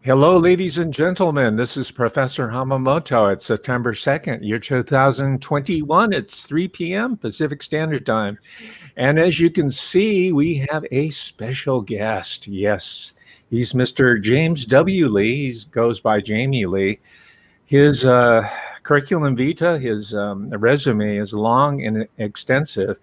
Hello, ladies and gentlemen. This is Professor Hamamoto. It's September 2nd, year 2021. It's 3 p.m. Pacific Standard Time. And as you can see, we have a special guest. Yes, he's Mr. James W. Lee. He goes by Jamie Lee. His curriculum vitae, his resume is long and extensive.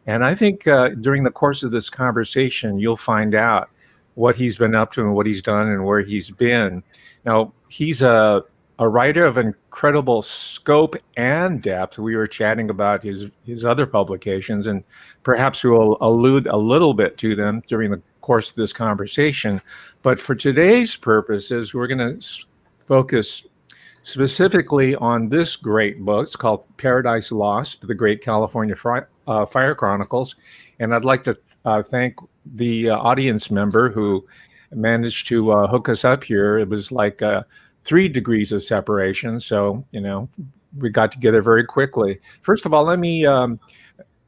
And I think during the course of this conversation, you'll find out what he's been up to and what he's done and where he's been. Now, he's a writer of incredible scope and depth. We were chatting about his other publications, and perhaps we'll allude a little bit to them during the course of this conversation. But for today's purposes, we're going to focus specifically on this great book. It's called Paradise Lost, the Great California Fire Chronicles. And I'd like to thank the audience member who managed to hook us up here. It was like 3 degrees of separation. So, we got together very quickly. First of all, let me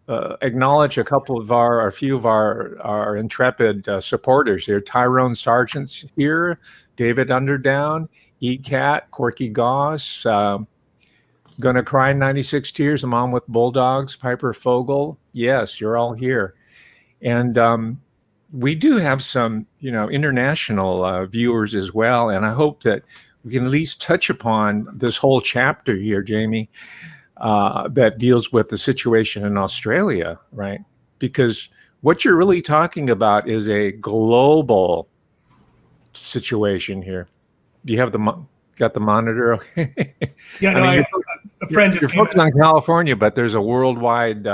acknowledge a few of our intrepid supporters here. Tyrone Sargent's here, David Underdown, E-Cat, Corky Goss, Gonna Cry 96 Tears, a Mom with Bulldogs, Piper Fogel. Yes, you're all here. And we do have some, international viewers as well. And I hope that we can at least touch upon this whole chapter here, Jamie, that deals with the situation in Australia, right? Because what you're really talking about is a global situation here. Do you have got the monitor? Okay. Yeah, no, a friend just you're focused on California, but there's a worldwide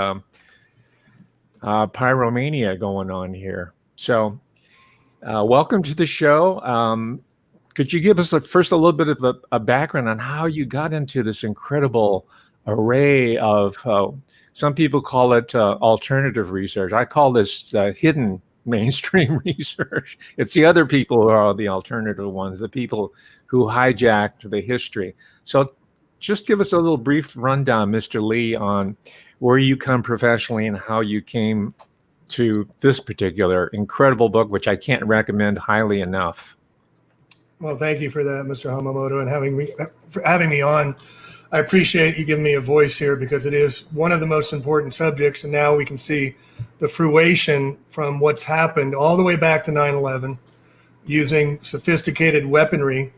pyromania going on here. So welcome to the show. Could you give us first a little bit of a background on how you got into this incredible array of, some people call it alternative research. I call this hidden mainstream research. It's the other people who are the alternative ones, the people who hijacked the history. So just give us a little brief rundown, Mr. Lee, on where you come professionally and how you came to this particular incredible book, which I can't recommend highly enough. Well, thank you for that, Mr. Hamamoto, and having me on. I appreciate you giving me a voice here because it is one of the most important subjects, and now we can see the fruition from what's happened all the way back to 9/11 using sophisticated weaponry,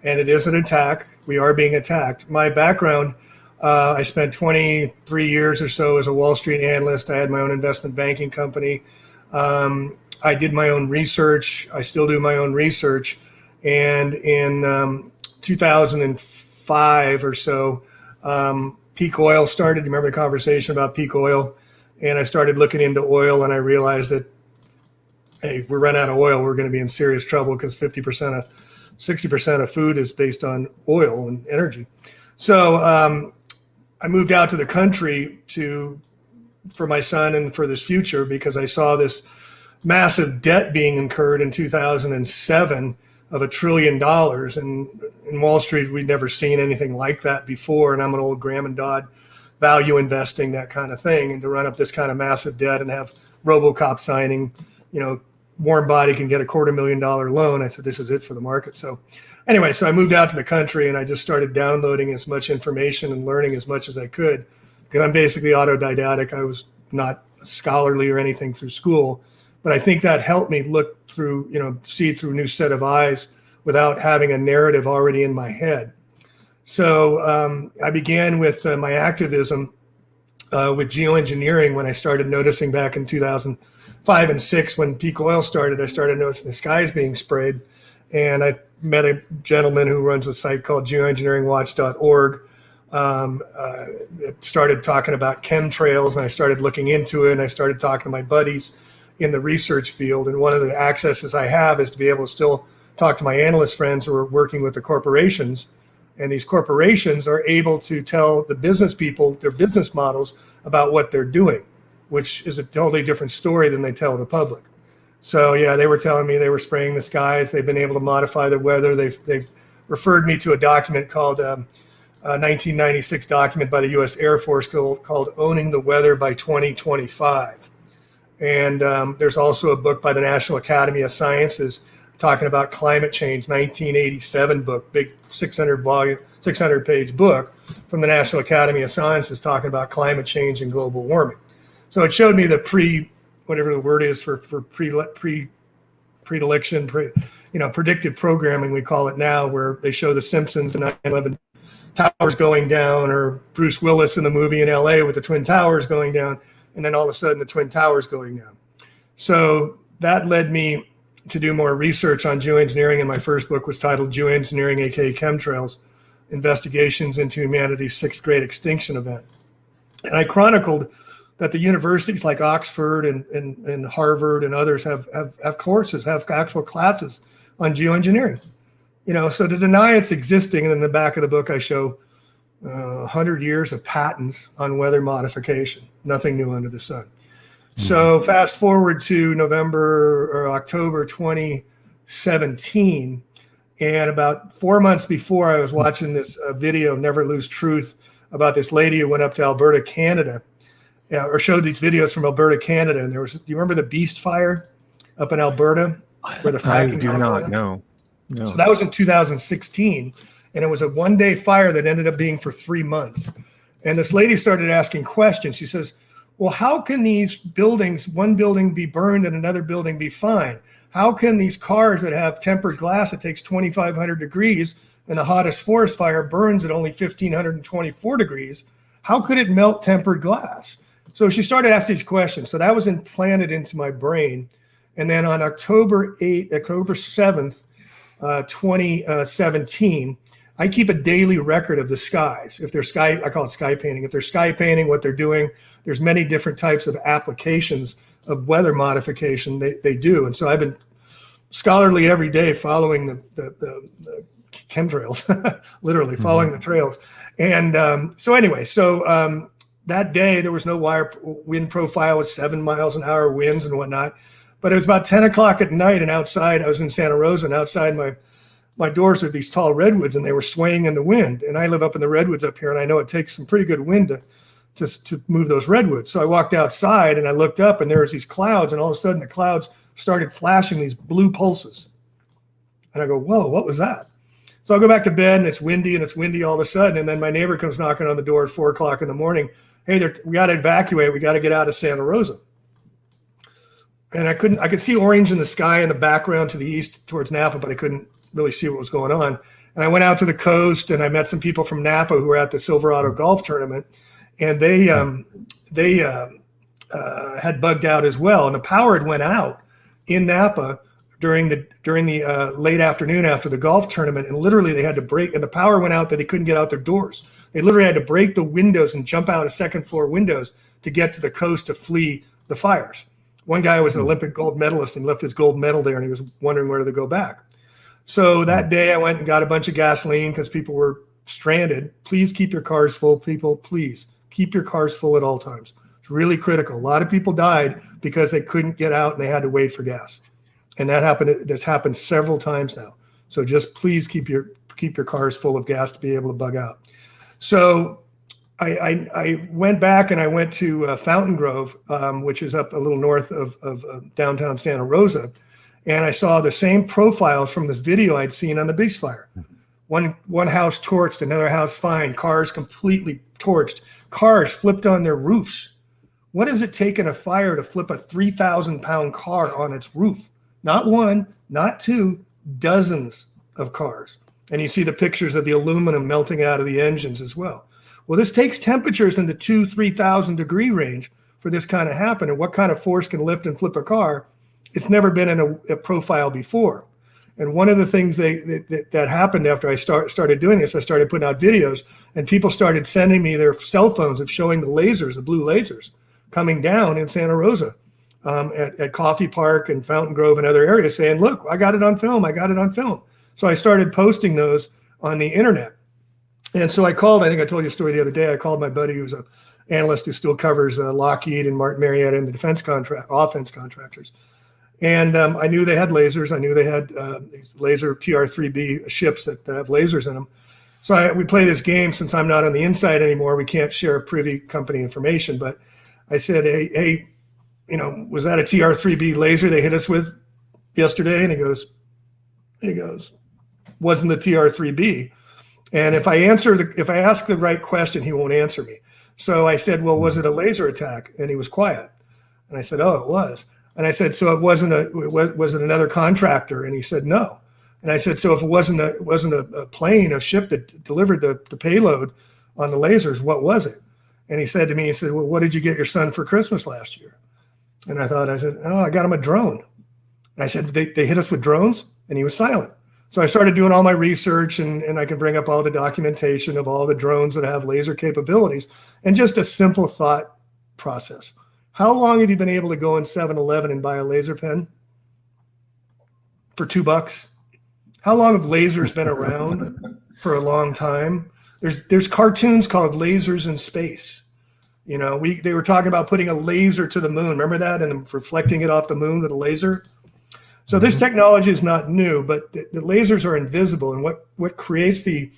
and it is an attack. We are being attacked. My background, I spent 23 years or so as a Wall Street analyst. I had my own investment banking company. I did my own research. I still do my own research. And in 2005 or so, peak oil started. You remember the conversation about peak oil? And I started looking into oil, and I realized that, hey, we run out of oil, we're going to be in serious trouble because 60% of food is based on oil and energy. So I moved out to the country for my son and for this future because I saw this massive debt being incurred in 2007 of $1 trillion. And in Wall Street, we'd never seen anything like that before. And I'm an old Graham and Dodd value investing, that kind of thing. And to run up this kind of massive debt and have RoboCop signing, warm body can get a $250,000 loan. I said, this is it for the market. So anyway, so I moved out to the country and I just started downloading as much information and learning as much as I could because I'm basically autodidactic. I was not scholarly or anything through school, but I think that helped me look through, see through a new set of eyes without having a narrative already in my head. So I began with my activism with geoengineering when I started noticing back in 2005 and 6 when peak oil started. I started noticing the skies being sprayed, and I met a gentleman who runs a site called geoengineeringwatch.org. It started talking about chemtrails, and I started looking into it, and I started talking to my buddies in the research field. And one of the accesses I have is to be able to still talk to my analyst friends who are working with the corporations. And these corporations are able to tell the business people their business models about what they're doing, which is a totally different story than they tell the public. So yeah, they were telling me they were spraying the skies. They've been able to modify the weather. They've referred me to a document called a 1996 document by the U.S. Air Force called Owning the Weather by 2025. And there's also a book by the National Academy of Sciences talking about climate change, 1987 book, big 600 page book from the National Academy of Sciences talking about climate change and global warming. So it showed me the whatever the word is for predilection, predictive programming, we call it now, where they show the Simpsons and 9/11 towers going down, or Bruce Willis in the movie in LA with the Twin Towers going down, and then all of a sudden the Twin Towers going down. So that led me to do more research on geoengineering, and my first book was titled Geoengineering, aka Chemtrails, Investigations into Humanity's Sixth Great Extinction Event. And I chronicled that the universities like Oxford and Harvard and others have courses, have actual classes on geoengineering. So to deny it's existing, and in the back of the book I show 100 years of patents on weather modification, nothing new under the sun. So fast forward to October 2017, and about 4 months before, I was watching this video, Never Lose Truth, about this lady who went up to Alberta, Canada, or showed these videos from Alberta, Canada. And do you remember the Beast Fire up in Alberta, where the fracking? I do not know. No. So that was in 2016, and it was a one-day fire that ended up being for 3 months. And this lady started asking questions. She says, well, how can these buildings, one building be burned and another building be fine? How can these cars that have tempered glass that takes 2,500 degrees and the hottest forest fire burns at only 1,524 degrees, how could it melt tempered glass? So she started asking these questions. So that was implanted into my brain. And then on October 7th, 2017, I keep a daily record of the skies. If they're I call it sky painting. If they're sky painting, what they're doing, there's many different types of applications of weather modification they do. And so I've been scholarly every day following the chemtrails, literally following the trails. And that day there was no wind profile with 7 miles an hour winds and whatnot. But it was about 10 o'clock at night, and outside, I was in Santa Rosa, and outside my doors are these tall redwoods, and they were swaying in the wind. And I live up in the redwoods up here, and I know it takes some pretty good wind to move those redwoods. So I walked outside, and I looked up, and there was these clouds, and all of a sudden the clouds started flashing these blue pulses. And I go, whoa, what was that? So I go back to bed, and it's windy all of a sudden, and then my neighbor comes knocking on the door at 4 o'clock in the morning. Hey, we got to evacuate. We got to get out of Santa Rosa. And I could see orange in the sky in the background to the east towards Napa, but I couldn't really see what was going on. And I went out to the coast, and I met some people from Napa who were at the Silverado golf tournament, and they had bugged out as well. And the power had went out in Napa during the late afternoon after the golf tournament, and literally they had to break, and the power went out that they couldn't get out their doors. They literally had to break the windows and jump out of second floor windows to get to the coast to flee the fires. One guy was an Olympic gold medalist and left his gold medal there, and he was wondering where to go back. So that day I went and got a bunch of gasoline because people were stranded. Please keep your cars full, people. Please keep your cars full at all times. It's really critical. A lot of people died because they couldn't get out and they had to wait for gas. And that's happened several times now. So just please keep your cars full of gas to be able to bug out. So I went back and I went to Fountain Grove, which is up a little north of downtown Santa Rosa, and I saw the same profiles from this video I'd seen on the Beast Fire. One house torched, another house fine, cars completely torched, cars flipped on their roofs. What does it take in a fire to flip a 3,000-pound car on its roof? Not one, not two, dozens of cars. And you see the pictures of the aluminum melting out of the engines as well. Well, this takes temperatures in the 3,000 degree range for this kind of happen. And what kind of force can lift and flip a car? It's never been in a profile before. And one of the things that happened after I started doing this, I started putting out videos, and people started sending me their cell phones and showing the lasers, the blue lasers, coming down in Santa Rosa at Coffee Park and Fountain Grove and other areas, saying, look, I got it on film. I got it on film. So I started posting those on the internet. And so I think I told you a story the other day. I called my buddy who's an analyst who still covers Lockheed and Martin Marietta and the offense contractors. And I knew they had lasers. I knew they had these laser TR-3B ships that have lasers in them. So we play this game. Since I'm not on the inside anymore, we can't share privy company information. But I said, hey, was that a TR-3B laser they hit us with yesterday? And he goes, He goes, wasn't the TR3B. And if I ask the right question, he won't answer me. So I said, well, was it a laser attack? And he was quiet. And I said, oh, it was. And I said, so was it another contractor? And he said, no. And I said, so if it wasn't a plane, a ship that delivered the payload on the lasers, what was it? And he said to me, he said, well, what did you get your son for Christmas last year? And I said, oh, I got him a drone. And I said, they hit us with drones? And he was silent. So I started doing all my research, and I can bring up all the documentation of all the drones that have laser capabilities, and just a simple thought process. How long have you been able to go in 7-Eleven and buy a laser pen? For $2? How long have lasers been around? For a long time. There's cartoons called Lasers in Space. You know, they were talking about putting a laser to the moon. Remember that? And reflecting it off the moon with a laser. So this technology is not new, but the lasers are invisible. And what creates the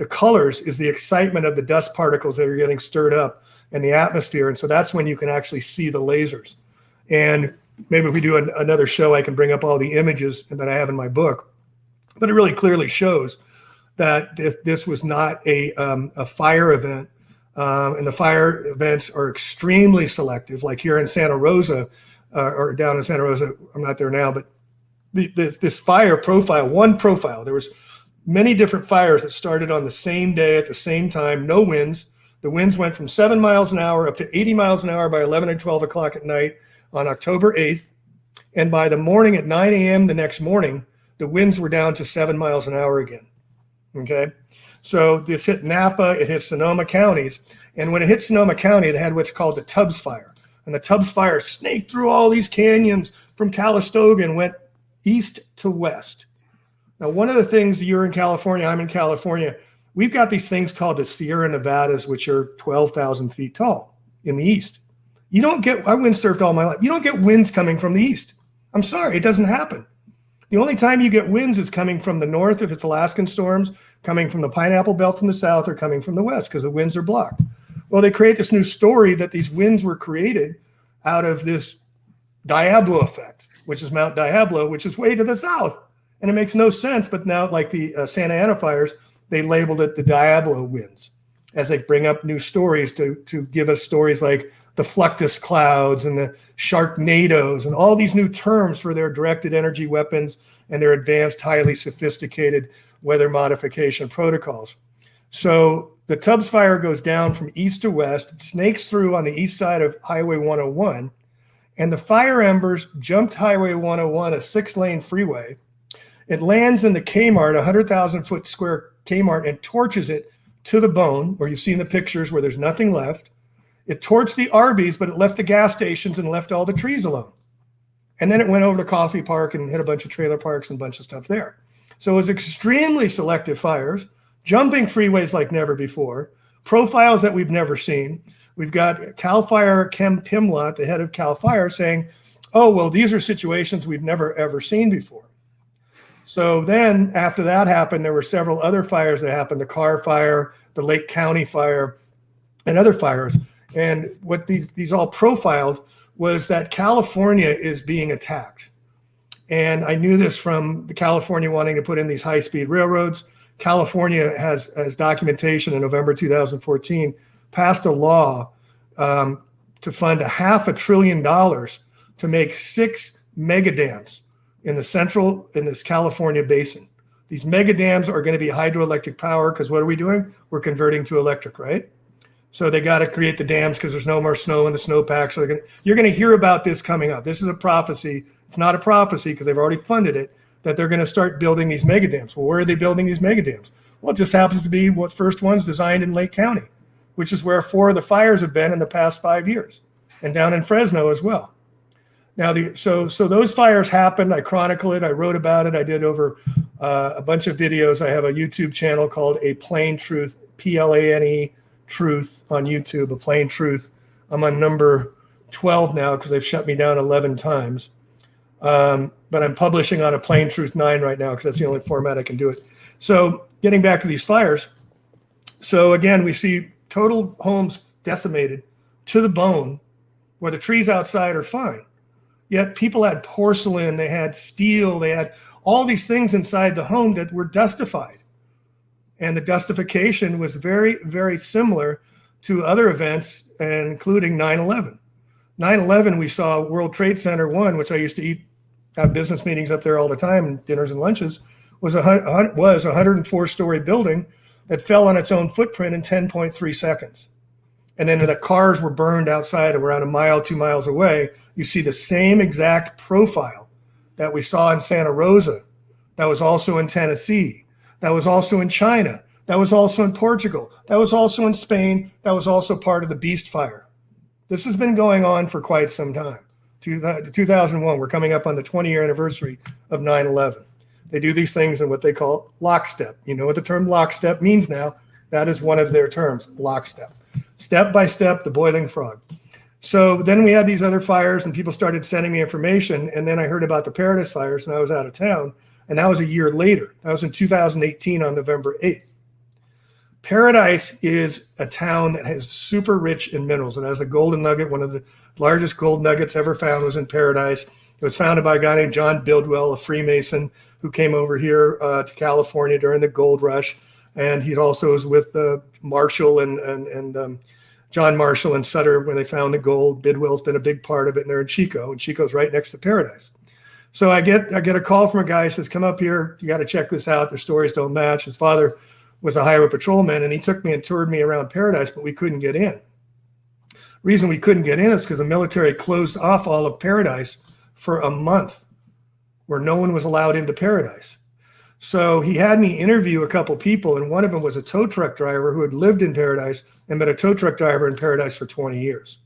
colors is the excitement of the dust particles that are getting stirred up in the atmosphere. And so that's when you can actually see the lasers. And maybe if we do another show, I can bring up all the images that I have in my book. But it really clearly shows that this was not a fire event. And the fire events are extremely selective, like here in Santa Rosa, or down in Santa Rosa. I'm not there now, but this fire profile, one profile, there was many different fires that started on the same day at the same time, no winds. The winds went from 7 miles an hour up to 80 miles an hour by 11 and 12 o'clock at night on October 8th. And by the morning at 9 a.m. the next morning, the winds were down to 7 miles an hour again. Okay. So this hit Napa, it hit Sonoma counties. And when it hit Sonoma County, they had what's called the Tubbs Fire. And the Tubbs Fire snaked through all these canyons from Calistoga and went east to west. Now, one of the things, you're in California, I'm in California, we've got these things called the Sierra Nevadas, which are 12,000 feet tall in the east. I windsurfed all my life. You don't get winds coming from the east. I'm sorry, it doesn't happen. The only time you get winds is coming from the north, if it's Alaskan storms, coming from the Pineapple Belt from the south, or coming from the west, because the winds are blocked. Well, they create this new story that these winds were created out of this Diablo effect, which is Mount Diablo, which is way to the south. And it makes no sense, but now, like the Santa Ana fires, they labeled it the Diablo winds, as they bring up new stories to give us stories like the Fluctus clouds and the Sharknadoes and all these new terms for their directed energy weapons and their advanced, highly sophisticated weather modification protocols. So the Tubbs Fire goes down from east to west. It snakes through on the east side of Highway 101, and the fire embers jumped Highway 101, a 6-lane freeway. It lands in the Kmart, 100,000 foot square Kmart, and torches it to the bone, where you've seen the pictures where there's nothing left. It torched the Arby's, but it left the gas stations and left all the trees alone. And then it went over to Coffee Park and hit a bunch of trailer parks and a bunch of stuff there. So it was extremely selective fires, jumping freeways like never before, profiles that we've never seen. We've got Cal Fire Kem Pimlott, the head of Cal Fire, saying, oh, well, these are situations we've never, ever seen before. So then after that happened, there were several other fires that happened, the Carr Fire, the Lake County Fire, and other fires. And what these all profiled was that California is being attacked. And I knew this from the California wanting to put in these high-speed railroads. California has documentation in November 2014, passed a law to fund $500 billion to make 6 mega dams in this California basin. These mega dams are going to be hydroelectric power, because what are we doing? We're converting to electric, right? So they got to create the dams because there's no more snow in the snowpack. So you're going to hear about this coming up. This is a prophecy. It's not a prophecy because they've already funded it, that they're going to start building these mega dams. Well, where are they building these mega dams? Well, it just happens to be what first ones designed in Lake County, which is where 4 of the fires have been in the past 5 years, and down in Fresno as well. Now, so those fires happened. I chronicle it. I wrote about it. I did over a bunch of videos. I have a YouTube channel called A Plain Truth, Plane Truth on YouTube, A Plain Truth. I'm on number 12 now because they've shut me down 11 times. But I'm publishing on A Plain Truth 9 right now because that's the only format I can do it. So getting back to these fires. So again, we see total homes decimated to the bone where the trees outside are fine. Yet people had porcelain, they had steel, they had all these things inside the home that were dustified. And the dustification was very, very similar to other events, including 9/11. 9/11, we saw World Trade Center 1, which I used to have business meetings up there all the time, and dinners and lunches, was a 104-story building that fell on its own footprint in 10.3 seconds. And then the cars were burned outside around a mile, 2 miles away. You see the same exact profile that we saw in Santa Rosa, that was also in Tennessee, that was also in China, that was also in Portugal, that was also in Spain, that was also part of the Beast Fire. This has been going on for quite some time. 2001, we're coming up on the 20-year anniversary of 9/11. They do these things in what they call lockstep. You know what the term lockstep means now? That is one of their terms, lockstep. Step by step, the boiling frog. So then we had these other fires and people started sending me information. And then I heard about the Paradise fires and I was out of town. And that was a year later. That was in 2018 on November 8th. Paradise is a town that is super rich in minerals. It has a golden nugget. One of the largest gold nuggets ever found was in Paradise. It was founded by a guy named John Bildwell, a Freemason who came over here to California during the gold rush. And he also was with Marshall and John Marshall and Sutter when they found the gold. Bidwell's been a big part of it, and they're in Chico, and Chico's right next to Paradise. So I get a call from a guy who says, come up here, you got to check this out. Their stories don't match. His father was a highway patrolman, and he took me and toured me around Paradise, but we couldn't get in. Reason we couldn't get in is because the military closed off all of Paradise for a month, where no one was allowed into Paradise. So he had me interview a couple people, and one of them was a tow truck driver who had lived in Paradise and been a tow truck driver in Paradise for 20 years.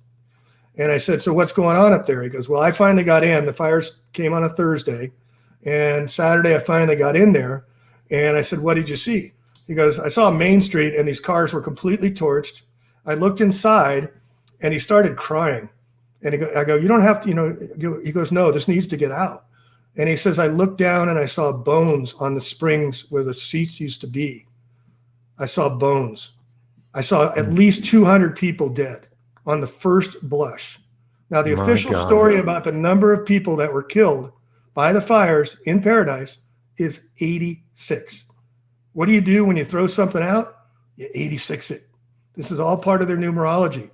And I said, so what's going on up there? He goes, well, I finally got in. The fires came on a Thursday, and Saturday I finally got in there. And I said, what did you see? He goes, I saw Main Street, and these cars were completely torched. I looked inside, and he started crying. And I go, you don't have to, he goes, no, this needs to get out. And he says, I looked down and I saw bones on the springs where the seats used to be. I saw bones. I saw at least 200 people dead on the first blush. Now, the official story about the number of people that were killed by the fires in Paradise is 86. What do you do when you throw something out? You 86 it. This is all part of their numerology.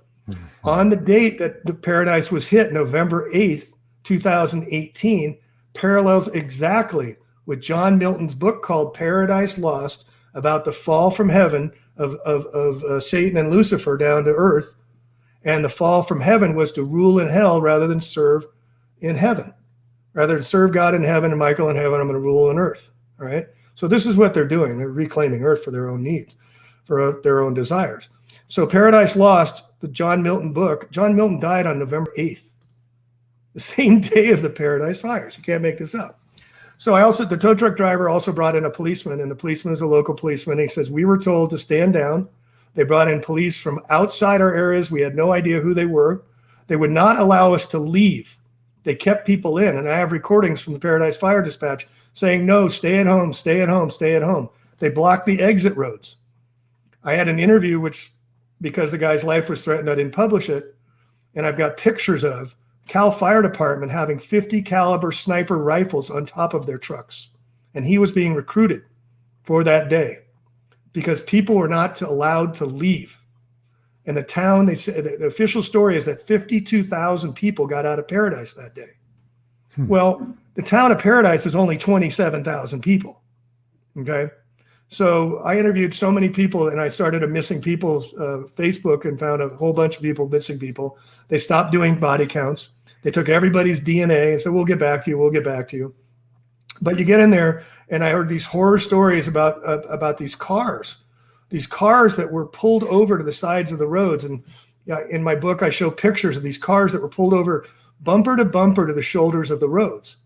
On the date that the Paradise was hit, November 8th, 2018, parallels exactly with John Milton's book called Paradise Lost, about the fall from heaven of Satan and Lucifer down to earth. And the fall from heaven was to rule in hell rather than serve in heaven. Rather than serve God in heaven and Michael in heaven, I'm going to rule on earth. All right. So this is what they're doing. They're reclaiming earth for their own needs, for their own desires. So Paradise Lost, the John Milton book, John Milton died on November 8th. The same day of the Paradise fires. You can't make this up. So the tow truck driver also brought in a policeman, and the policeman is a local policeman. He says, we were told to stand down. They brought in police from outside our areas. We had no idea who they were. They would not allow us to leave. They kept people in. And I have recordings from the Paradise Fire Dispatch saying, no, stay at home, stay at home, stay at home. They blocked the exit roads. I had an interview, which, because the guy's life was threatened, I didn't publish it. And I've got pictures of Cal Fire Department having 50 caliber sniper rifles on top of their trucks. And he was being recruited for that day because people were not allowed to leave. And the town, they said, the official story is that 52,000 people got out of Paradise that day. Well, the town of Paradise is only 27,000 people. Okay. So I interviewed so many people, and I started a missing people's Facebook and found a whole bunch of people, missing people. They stopped doing body counts. They took everybody's DNA and said, we'll get back to you. We'll get back to you. But you get in there, and I heard these horror stories about these cars that were pulled over to the sides of the roads. And in my book, I show pictures of these cars that were pulled over bumper to bumper to the shoulders of the roads.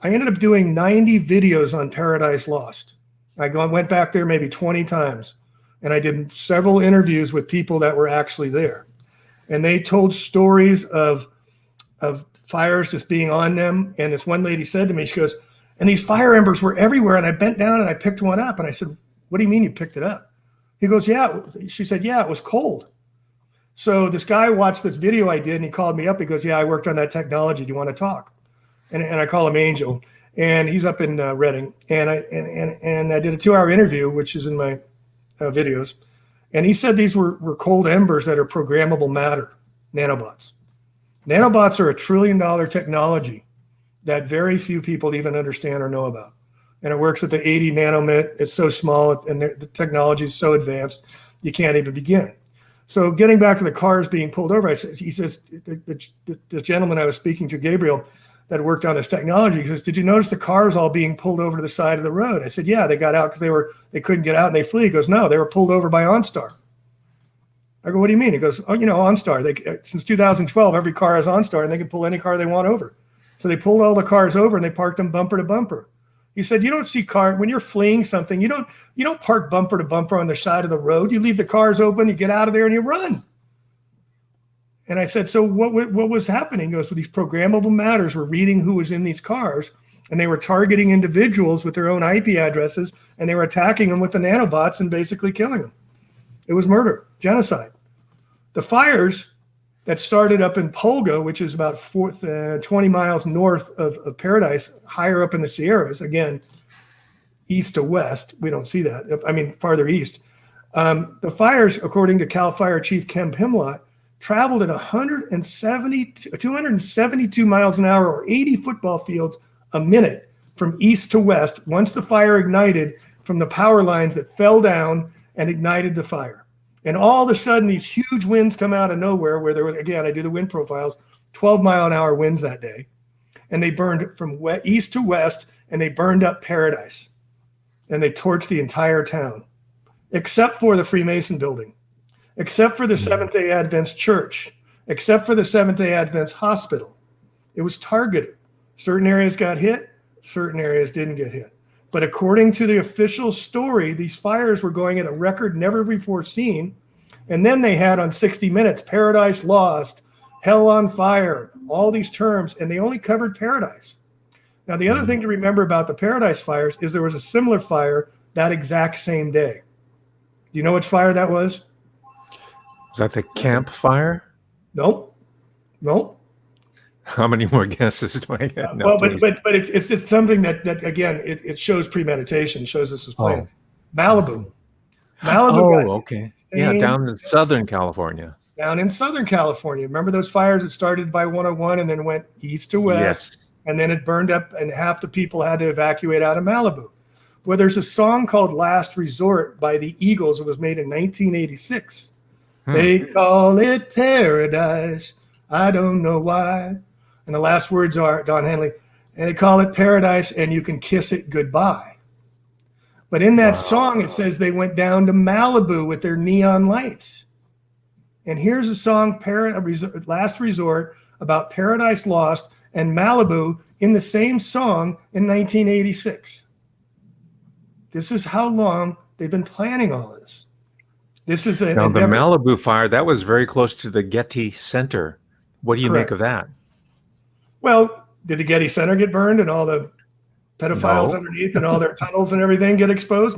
I ended up doing 90 videos on Paradise Lost. I went back there maybe 20 times, and I did several interviews with people that were actually there. And they told stories of fires just being on them. And this one lady said to me, she goes, and these fire embers were everywhere. And I bent down and I picked one up. And I said, what do you mean you picked it up? He goes, yeah. She said, yeah, it was cold. So this guy watched this video I did, and he called me up. He goes, yeah, I worked on that technology. Do you want to talk? And I call him Angel. and he's up in Redding. And I did a 2-hour interview, which is in my videos. And he said these were cold embers that are programmable matter, nanobots. Nanobots are $1 trillion technology that very few people even understand or know about. And it works at the 80 nanomit. It's so small, and the technology is so advanced, you can't even begin. So getting back to the cars being pulled over, he says, the gentleman I was speaking to, Gabriel, that worked on this technology, he says, did you notice the cars all being pulled over to the side of the road? I said, yeah, they got out because they couldn't get out and they flee. He goes, no, they were pulled over by OnStar. I go, what do you mean? He goes, oh, OnStar. Since 2012, every car has OnStar, and they can pull any car they want over. So they pulled all the cars over and they parked them bumper to bumper. He said, you don't see car when you're fleeing something. You don't park bumper to bumper on the side of the road. You leave the cars open, you get out of there, and you run. And I said, so what was happening? He goes, well, these programmable matters were reading who was in these cars, and they were targeting individuals with their own IP addresses, and they were attacking them with the nanobots and basically killing them. It was murder, genocide. The fires that started up in Polga, which is about 20 miles north of Paradise, higher up in the Sierras, again, east to west. We don't see that. I mean, farther east. The fires, according to CAL FIRE Chief Kem Pimlott, traveled at 272 miles an hour, or 80 football fields a minute, from east to west, once the fire ignited from the power lines that fell down and ignited the fire. And all of a sudden, these huge winds come out of nowhere, where there was, again, I do the wind profiles, 12-mile-an-hour winds that day. And they burned from east to west, and they burned up Paradise. And they torched the entire town, except for the Freemason building, except for the Seventh-day Adventist church, except for the Seventh-day Adventist hospital. It was targeted. Certain areas got hit, certain areas didn't get hit. But according to the official story, these fires were going at a record never before seen. And then they had on 60 Minutes, Paradise Lost, Hell on Fire, all these terms, and they only covered Paradise. Now, the other thing to remember about the Paradise fires is there was a similar fire that exact same day. Do you know which fire that was? Is that the campfire? Nope. How many more guesses do I get? No, well, but it's just something that again, it shows premeditation, shows this was planned. Malibu. Oh, okay. Yeah, down in Southern California. Down in Southern California. Remember those fires that started by 101 and then went east to west? Yes. And then it burned up, and half the people had to evacuate out of Malibu. Well, there's a song called Last Resort by the Eagles. It was made in 1986. They call it paradise. I don't know why. And the last words are, Don Henley, and they call it paradise, and you can kiss it goodbye. But in that song, it says they went down to Malibu with their neon lights. And here's a song, Last Resort, about Paradise Lost and Malibu in the same song in 1986. This is how long they've been planning all this. This is now the Malibu fire, that was very close to the Getty Center. What do you make of that? Well, did the Getty Center get burned and all the pedophiles underneath and all their tunnels and everything get exposed?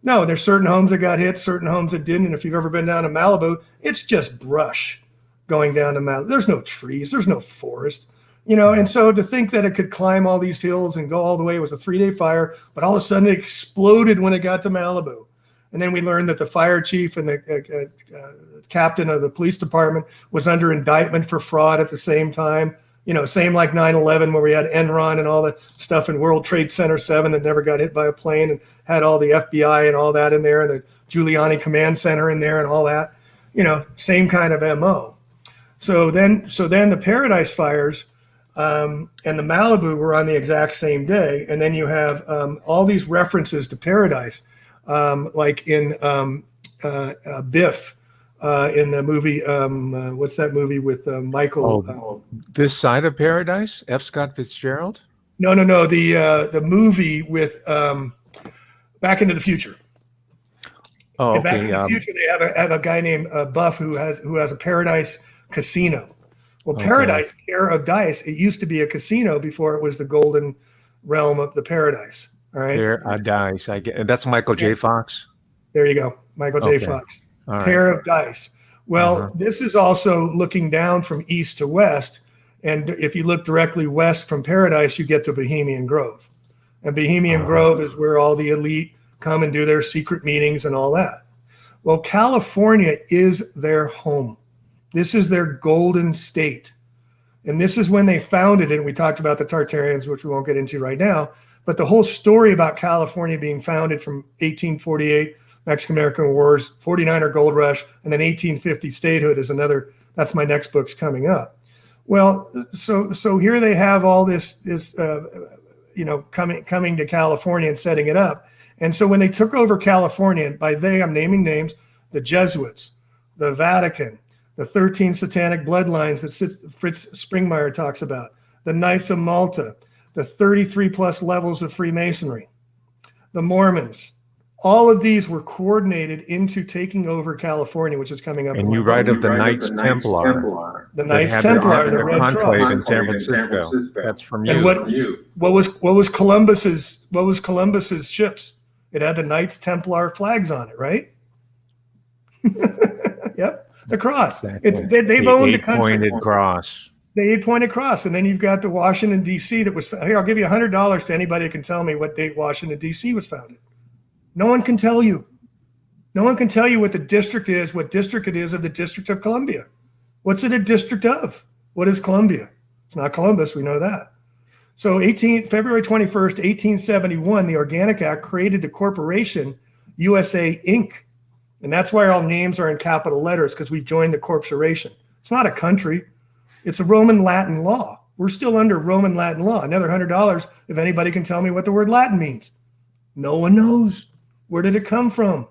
No, there's certain homes that got hit, certain homes that didn't. And if you've ever been down to Malibu, it's just brush going down to Malibu. There's no trees, there's no forest, and so to think that it could climb all these hills and go all the way, it was a 3-day fire, but all of a sudden it exploded when it got to Malibu. And then we learned that the fire chief and the captain of the police department was under indictment for fraud at the same time. Same like 9/11, where we had Enron and all the stuff in World Trade Center 7 that never got hit by a plane, and had all the FBI and all that in there, and the Giuliani command center in there and all that. Same kind of MO. So then the Paradise fires and the Malibu were on the exact same day. And then you have all these references to Paradise, like in Biff. In the movie, what's that movie with Michael? This Side of Paradise, F. Scott Fitzgerald? No. The movie with Back into the Future. Oh, okay. Back in the Future, they have a guy named Buff who has a Paradise casino. Well, Paradise, Pair of Dice, it used to be a casino before it was the golden realm of the Paradise. All right. Pair of Dice. I get, and that's Michael J. Fox. There you go, Michael J. Fox. Pair of Dice. Well, this is also looking down from east to west, And if you look directly west from Paradise, you get to Bohemian Grove. And Bohemian Grove is where all the elite come and do their secret meetings and all that. Well, California is their home. This is their golden state. And this is when they founded it. And we talked about the Tartarians, which we won't get into right now. But the whole story about California being founded from 1848, Mexican-American Wars, 49er Gold Rush, and then 1850 statehood is another. That's my next book's coming up. Well, so here they have all this coming to California and setting it up. And so when they took over California, and by they, I'm naming names, the Jesuits, the Vatican, the 13 satanic bloodlines that Fritz Springmeier talks about, the Knights of Malta, the 33 plus levels of Freemasonry, the Mormons, all of these were coordinated into taking over California, which is coming up. And you write of the Knights Templar. The Knights Templar, the Red conclave Cross in San Francisco. That's from you. And what was Columbus's ships? It had the Knights Templar flags on it, right? Yep, the cross. Exactly. They've owned the country. Eight-pointed cross. The 8-pointed cross. And then you've got the Washington, D.C. that was, here, I'll give you $100 to anybody who can tell me what date Washington, D.C. was founded. No one can tell you. No one can tell you what the district is, what district it is of the District of Columbia. What's it a district of? What is Columbia? It's not Columbus, we know that. So February 21st, 1871, the Organic Act created the corporation USA Inc. And that's why all names are in capital letters, because we've joined the corporation. It's not a country. It's a Roman Latin law. We're still under Roman Latin law. Another $100 if anybody can tell me what the word Latin means. No one knows. Where did it come from?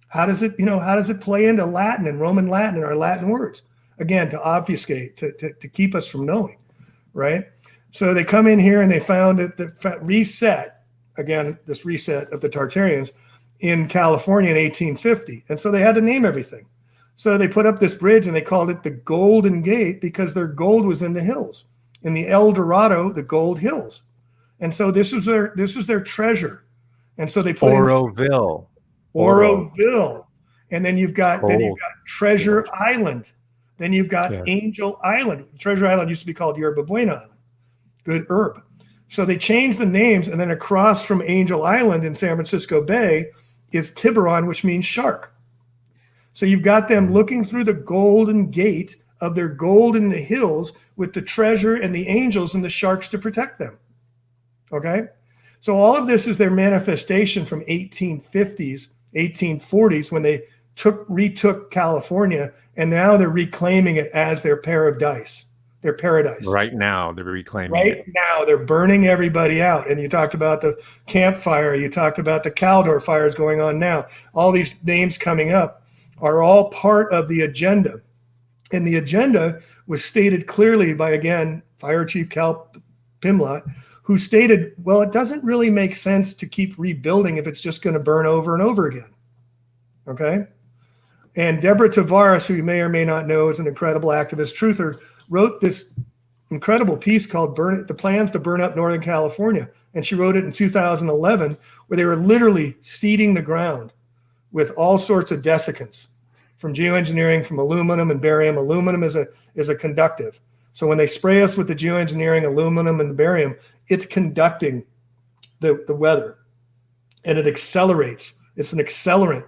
How does it play into Latin and Roman Latin and our Latin words? Again, to obfuscate, to keep us from knowing, right? So they come in here and they found that the reset, again, this reset of the Tartarians in California in 1850. And so they had to name everything. So they put up this bridge and they called it the Golden Gate because their gold was in the hills, in the El Dorado, the Gold Hills. And so this is their treasure. And so they put Oroville. And then you've got Treasure Island. Then you've got Angel Island. Treasure Island used to be called Yerba Buena Island. Good herb. So they changed the names, and then across from Angel Island in San Francisco Bay is Tiburon, which means shark. So you've got them looking through the Golden Gate of their gold in the hills with the treasure and the angels and the sharks to protect them. Okay? So all of this is their manifestation from 1850s, 1840s, when they retook California, and now they're reclaiming it as their paradise. Their paradise. Right now, they're reclaiming it. Right now, they're burning everybody out. And you talked about the campfire. You talked about the Caldor fires going on now. All these names coming up are all part of the agenda. And the agenda was stated clearly by, again, Fire Chief Cal Pimlott, who stated, well, it doesn't really make sense to keep rebuilding if it's just going to burn over and over again. Okay? And Deborah Tavares, who you may or may not know is an incredible activist truther, wrote this incredible piece called The Plans to Burn Up Northern California. And she wrote it in 2011, where they were literally seeding the ground with all sorts of desiccants from geoengineering, from aluminum and barium. Aluminum is a conductive. So when they spray us with the geoengineering, aluminum and barium, it's conducting the weather, and it accelerates. It's an accelerant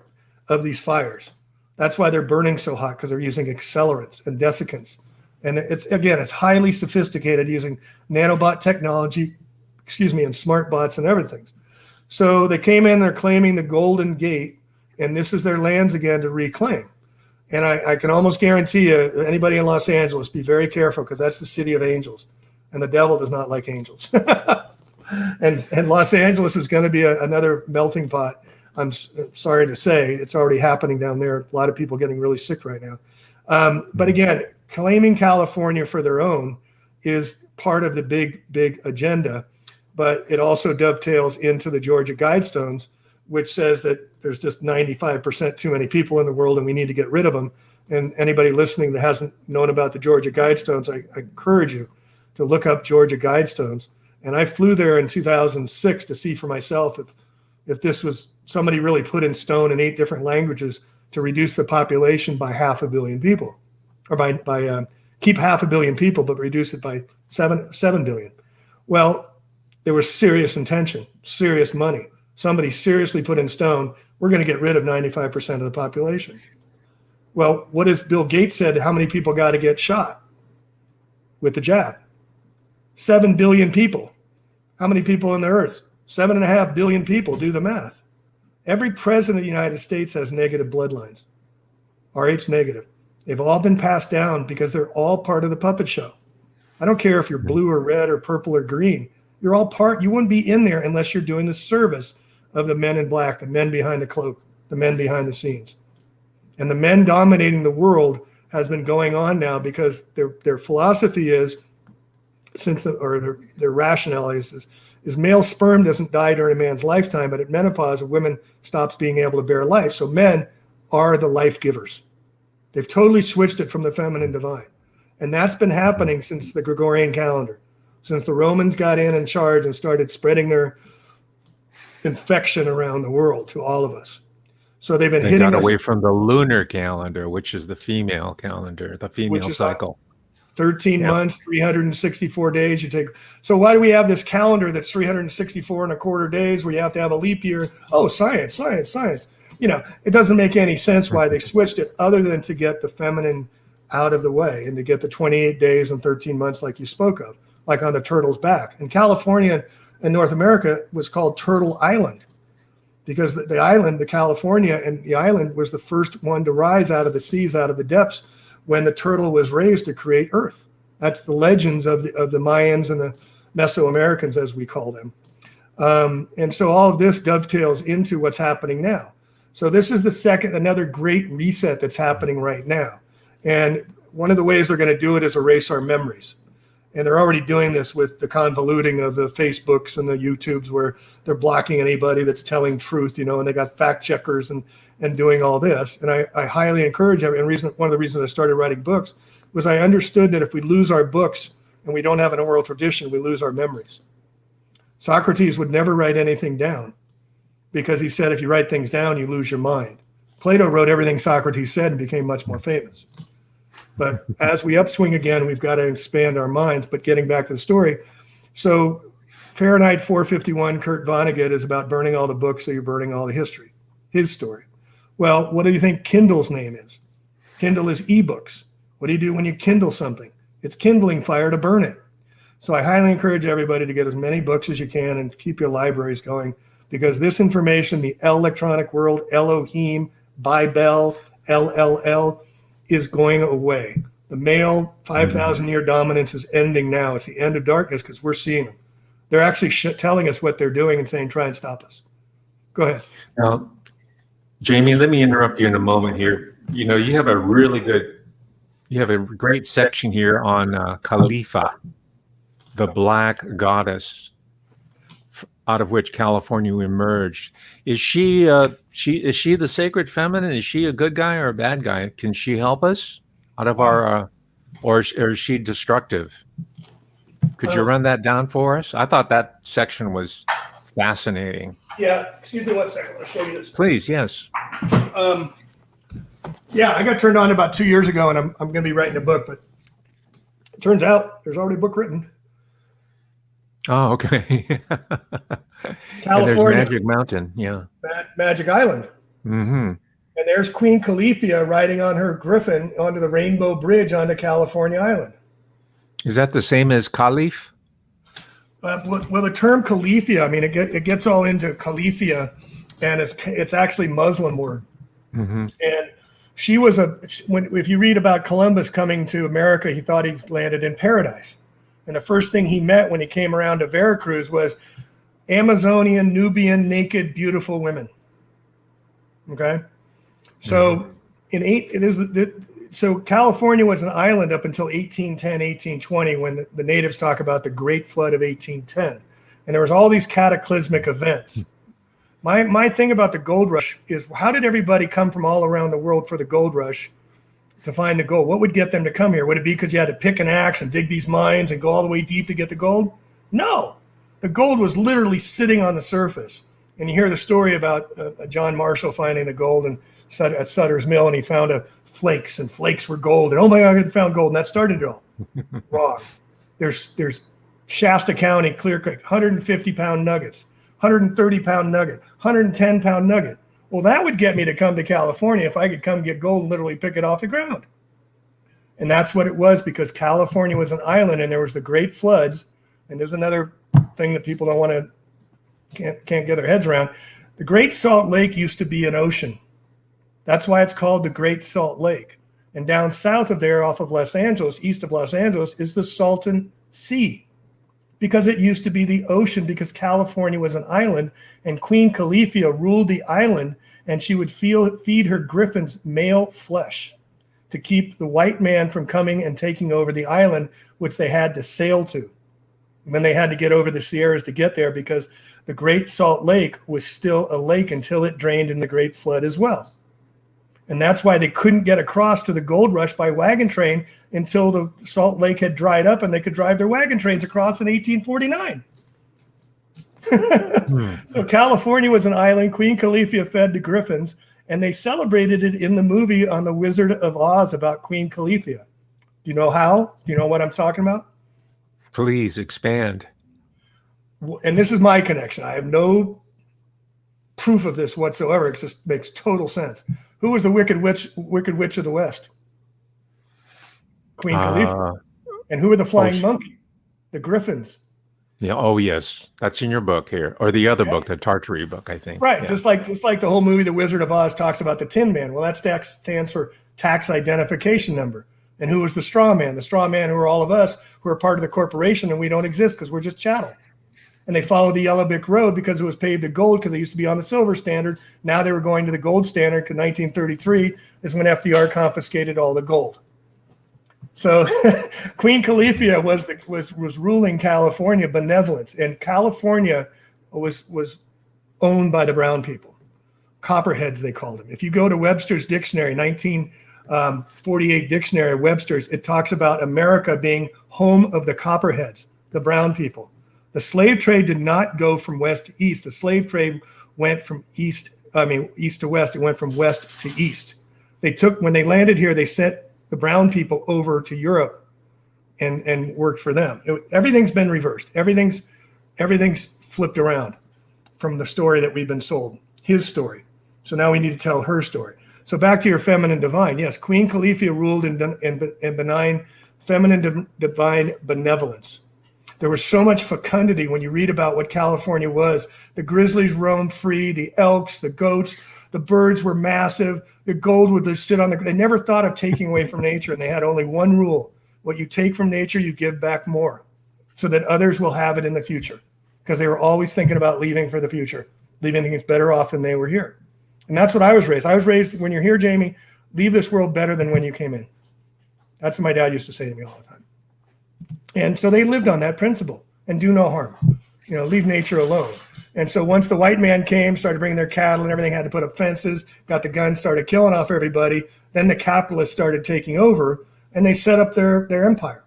of these fires. That's why they're burning so hot, because they're using accelerants and desiccants. And it's highly sophisticated, using nanobot technology, and smart bots and everything. So they came in, they're claiming the Golden Gate, and this is their lands again to reclaim. And I can almost guarantee you, anybody in Los Angeles, be very careful, because that's the city of angels, and the devil does not like angels. and Los Angeles is going to be another melting pot. I'm sorry to say, it's already happening down there. A lot of people getting really sick right now. But again, claiming California for their own is part of the big agenda, but it also dovetails into the Georgia Guidestones, which says that there's just 95% too many people in the world and we need to get rid of them. And anybody listening that hasn't known about the Georgia Guidestones, I encourage you to look up Georgia Guidestones. And I flew there in 2006 to see for myself if this was somebody really put in stone in 8 different languages to reduce the population by 500 million people, or by Keep 500 million people, but reduce it by 7 billion. Well, there was serious intention, serious money. Somebody seriously put in stone, we're going to get rid of 95% of the population. Well, what has Bill Gates said? How many people got to get shot with the jab? 7 billion people. How many people on the earth? 7.5 billion people. Do the math. Every president of the United States has negative bloodlines. Rh negative. They've all been passed down because they're all part of the puppet show. I don't care if you're blue or red or purple or green. You're all part. You wouldn't be in there unless you're doing the service of the men in black, the men behind the cloak, the men behind the scenes. And the men dominating the world has been going on now because their philosophy is, their rationale is male sperm doesn't die during a man's lifetime, but at menopause, a woman stops being able to bear life. So men are the life givers. They've totally switched it from the feminine divine. And that's been happening since the Gregorian calendar, since the Romans got in charge and started spreading their infection around the world to all of us. So they got away from the lunar calendar, which is the female calendar, the female cycle. 13 months, 364 days. So why do we have this calendar that's 364 and a quarter days where you have to have a leap year? Oh, science. It doesn't make any sense why they switched it other than to get the feminine out of the way and to get the 28 days and 13 months like you spoke of, like on the turtle's back. And California and North America was called Turtle Island because the island, the California and the island was the first one to rise out of the seas, out of the depths when the turtle was raised to create Earth. That's the legends of the Mayans and the Mesoamericans, as we call them. And so all of this dovetails into what's happening now. So this is another great reset that's happening right now. And one of the ways they're going to do it is erase our memories. And they're already doing this with the convoluting of the Facebooks and the YouTubes where they're blocking anybody that's telling truth, and they got fact checkers and doing all this. And I highly encourage everyone. And one of the reasons I started writing books was I understood that if we lose our books and we don't have an oral tradition, we lose our memories. Socrates would never write anything down because he said, if you write things down, you lose your mind. Plato wrote everything Socrates said and became much more famous. But as we upswing again, we've got to expand our minds. But getting back to the story, so Fahrenheit 451, Kurt Vonnegut is about burning all the books, so you're burning all the history, his story. Well, what do you think Kindle's name is? Kindle is ebooks. What do you do when you Kindle something? It's kindling fire to burn it. So I highly encourage everybody to get as many books as you can and keep your libraries going because this information, the electronic world, Elohim, Bible, LLL, is going away. The male 5,000-year dominance is ending now. It's the end of darkness because we're seeing them. They're actually telling us what they're doing and saying, try and stop us. Go ahead. Now, Jamie, let me interrupt you in a moment here. You have a great section here on Khalifa, the black goddess out of which California emerged. Is she the sacred feminine? Is she a good guy or a bad guy? Can she help us out of our, or is she destructive? Could you run that down for us? I thought that section was fascinating. Yeah, excuse me 1 second. I'll show you this. Please, yes. Yeah, I got turned on about 2 years ago, and I'm going to be writing a book, but it turns out there's already a book written. Oh, okay. California, Magic Mountain, yeah. Magic Island. Mm-hmm. And there's Queen Califia riding on her griffin onto the Rainbow Bridge onto California Island. Is that the same as Caliph? Well, the term Califia, I mean, it gets all into Califia, and it's actually Muslim word. Mm-hmm. And she was if you read about Columbus coming to America, he thought he landed in paradise. And the first thing he met when he came around to Veracruz was Amazonian, Nubian, naked, beautiful women. Okay, so so California was an island up until 1810, 1820, when the natives talk about the Great Flood of 1810, and there was all these cataclysmic events. My thing about the gold rush is, how did everybody come from all around the world for the gold rush to find the gold? What would get them to come here? Would it be because you had to pick an axe and dig these mines and go all the way deep to get the gold? No, the gold was literally sitting on the surface. And you hear the story about John Marshall finding the gold at Sutter's Mill, and he found flakes, and flakes were gold. And oh my God, I found gold. And that started it all. Wrong. There's Shasta County, Clear Creek, 150-pound nuggets, 130-pound nugget, 110-pound nugget. Well, that would get me to come to California if I could come get gold and literally pick it off the ground. And that's what it was, because California was an island and there was the great floods. And there's another thing that people can't get their heads around. The Great Salt Lake used to be an ocean. That's why it's called the Great Salt Lake. And down south of there, off of Los Angeles, east of Los Angeles, is the Salton Sea, because it used to be the ocean, because California was an island, and Queen Califia ruled the island, and she would feed her griffins male flesh to keep the white man from coming and taking over the island, which they had to sail to. And then they had to get over the Sierras to get there, because the Great Salt Lake was still a lake until it drained in the Great Flood as well. And that's why they couldn't get across to the gold rush by wagon train until the Salt Lake had dried up and they could drive their wagon trains across in 1849. So California was an island. Queen Califia fed the griffins, and they celebrated it in the movie on The Wizard of Oz about Queen Califia. Do you know how? Do you know what I'm talking about? Please expand. And this is my connection. I have no proof of this whatsoever. It just makes total sense. Who was the Wicked Witch of the West? Queen Califia. And who were the flying monkeys? The griffins. Yeah. Oh, yes. That's in your book here, or the other book, the Tartary book, I think. Right. Yeah. Just like the whole movie, The Wizard of Oz, talks about the Tin Man. Well, that stands for tax identification number. And who was the straw man? The straw man who are all of us who are part of the corporation, and we don't exist because we're just chattel. And they followed the Yellow Brick Road because it was paved to gold, because they used to be on the silver standard. Now they were going to the gold standard, because 1933 is when FDR confiscated all the gold. So Queen Califia was ruling California benevolence, and California was owned by the brown people. Copperheads, they called them. If you go to Webster's dictionary, 1948 dictionary, Webster's, it talks about America being home of the Copperheads, the brown people. The slave trade did not go from west to east. The slave trade went from east to west. It went from west to east. When they landed here, they sent the brown people over to Europe and worked for them. Everything's been reversed. Everything's flipped around from the story that we've been sold, his story. So now we need to tell her story. So back to your feminine divine. Yes, Queen Califia ruled in benign, feminine divine benevolence. There was so much fecundity when you read about what California was. The grizzlies roamed free, the elks, the goats, the birds were massive. The gold would just sit on they never thought of taking away from nature, and they had only one rule. What you take from nature, you give back more, so that others will have it in the future, because they were always thinking about leaving for the future, leaving things better off than they were here. And that's what I was raised. I was raised, when you're here, Jamie, leave this world better than when you came in. That's what my dad used to say to me all the time. And so they lived on that principle, and do no harm, leave nature alone. And so once the white man came, started bringing their cattle and everything, had to put up fences, got the guns, started killing off everybody. Then the capitalists started taking over, and they set up their empire.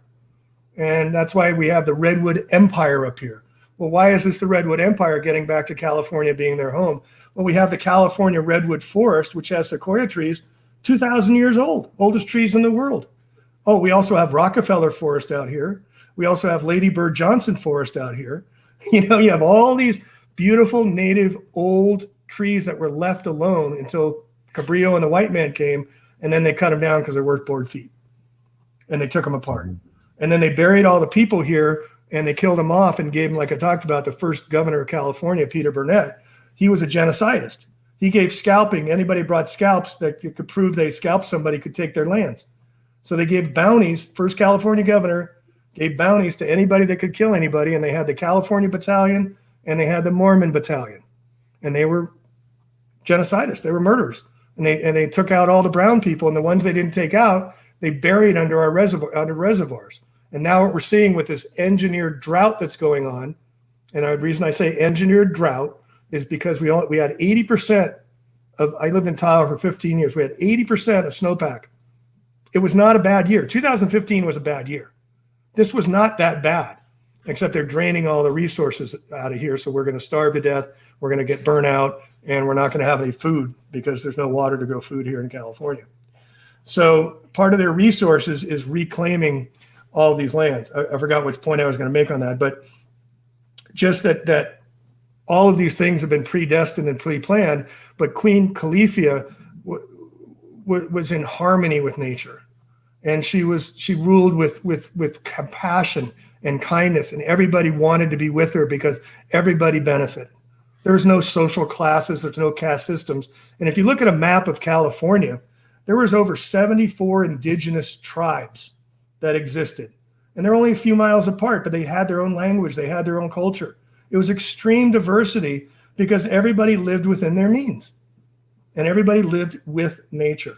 And that's why we have the Redwood Empire up here. Well, why is this the Redwood Empire, getting back to California being their home? Well, we have the California Redwood Forest, which has sequoia trees, 2,000 years old, oldest trees in the world. Oh, we also have Rockefeller Forest out here. We also have Lady Bird Johnson Forest out here. You have all these beautiful native old trees that were left alone until Cabrillo and the white man came, and then they cut them down because they're worth board feet. And they took them apart. And then they buried all the people here, and they killed them off and gave them, like I talked about, the first governor of California, Peter Burnett. He was a genocidist. He gave scalping. Anybody brought scalps that could prove they scalped somebody could take their lands. So they gave bounties. First California governor gave bounties to anybody that could kill anybody, and they had the California Battalion and they had the Mormon Battalion, and they were genocidists. They were murderers, and they took out all the brown people, and the ones they didn't take out, they buried under reservoirs. And now what we're seeing with this engineered drought that's going on, and the reason I say engineered drought is because we had 80% of. I lived in Tahoe for 15 years. We had 80% of snowpack. It was not a bad year. 2015 was a bad year. This was not that bad. except they're draining all the resources out of here. So we're going to starve to death. We're going to get burnt out, and we're not going to have any food because there's no water to grow food here in California. So part of their resources is reclaiming all these lands. I forgot which point I was going to make on that, but just that all of these things have been predestined and pre-planned, but Queen Califia was in harmony with nature. And she ruled with compassion and kindness, and everybody wanted to be with her because everybody benefited. There's no social classes, there's no caste systems. And if you look at a map of California, there was over 74 indigenous tribes that existed. And they're only a few miles apart, but they had their own language, they had their own culture. It was extreme diversity because everybody lived within their means. And everybody lived with nature.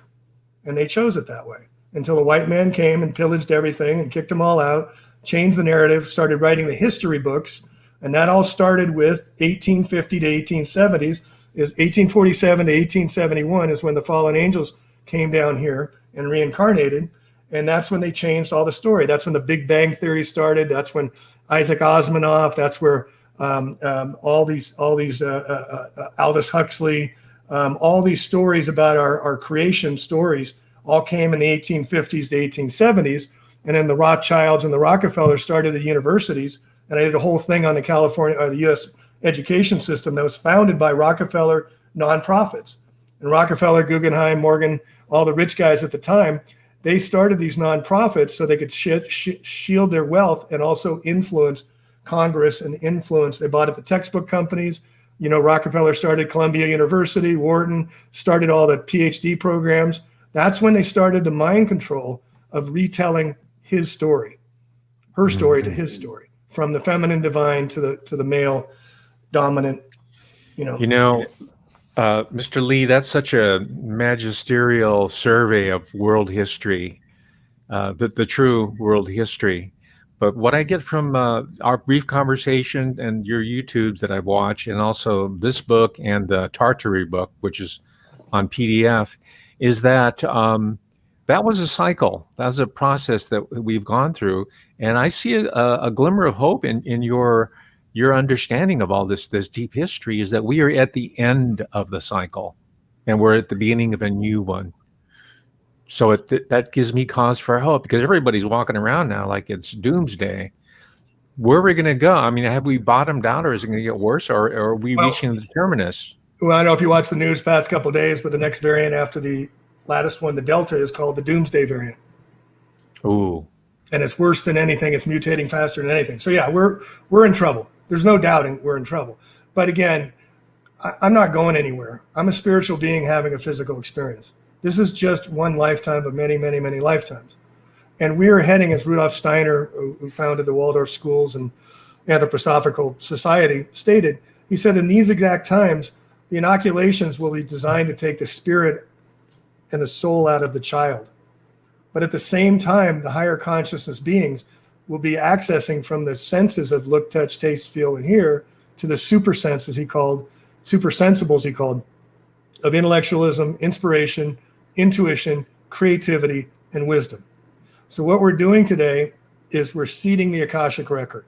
And they chose it that way until the white man came and pillaged everything and kicked them all out, changed the narrative, started writing the history books. And that all started with 1850 to 1870s. Is 1847 to 1871 is when the fallen angels came down here and reincarnated. And that's when they changed all the story. That's when the Big Bang Theory started. That's when Isaac Asimov, that's where all these Aldous Huxley, all these stories about our creation stories all came in the 1850s to 1870s. And then the Rothschilds and the Rockefellers started the universities. And I did a whole thing on the the U.S. education system that was founded by Rockefeller nonprofits. And Rockefeller, Guggenheim, Morgan, all the rich guys at the time, they started these nonprofits so they could shield their wealth and also influence Congress and influence. They bought at the textbook companies. You know, Rockefeller started Columbia University, Wharton, started all the PhD programs. That's when they started the mind control of retelling his story, her story to his story, from the feminine divine to the male dominant, Mr. Lee, that's such a magisterial survey of world history, the true world history. But what I get from our brief conversation and your YouTubes that I've watched, and also this book and the Tartary book, which is on PDF, is that that was a cycle. That was a process that we've gone through. And I see a glimmer of hope in your understanding of all this deep history, is that we are at the end of the cycle and we're at the beginning of a new one. So that gives me cause for hope, because everybody's walking around now like it's doomsday. Where are we going to go? I mean, have we bottomed out, or is it going to get worse, or are we reaching the terminus? Well, I don't know if you watched the news past couple of days, but the next variant after the latest one, the Delta, is called the Doomsday variant. Ooh. And it's worse than anything. It's mutating faster than anything. So yeah, we're in trouble. There's no doubting we're in trouble. But again, I'm not going anywhere. I'm a spiritual being having a physical experience. This is just one lifetime of many, many, many lifetimes. And we are heading, as Rudolf Steiner, who founded the Waldorf schools and Anthroposophical Society, stated, he said, in these exact times, the inoculations will be designed to take the spirit and the soul out of the child. But at the same time, the higher consciousness beings will be accessing from the senses of look, touch, taste, feel, and hear to the super senses super sensibles he called, of intellectualism, inspiration, intuition, creativity, and wisdom. So what we're doing today is we're seeding the Akashic record.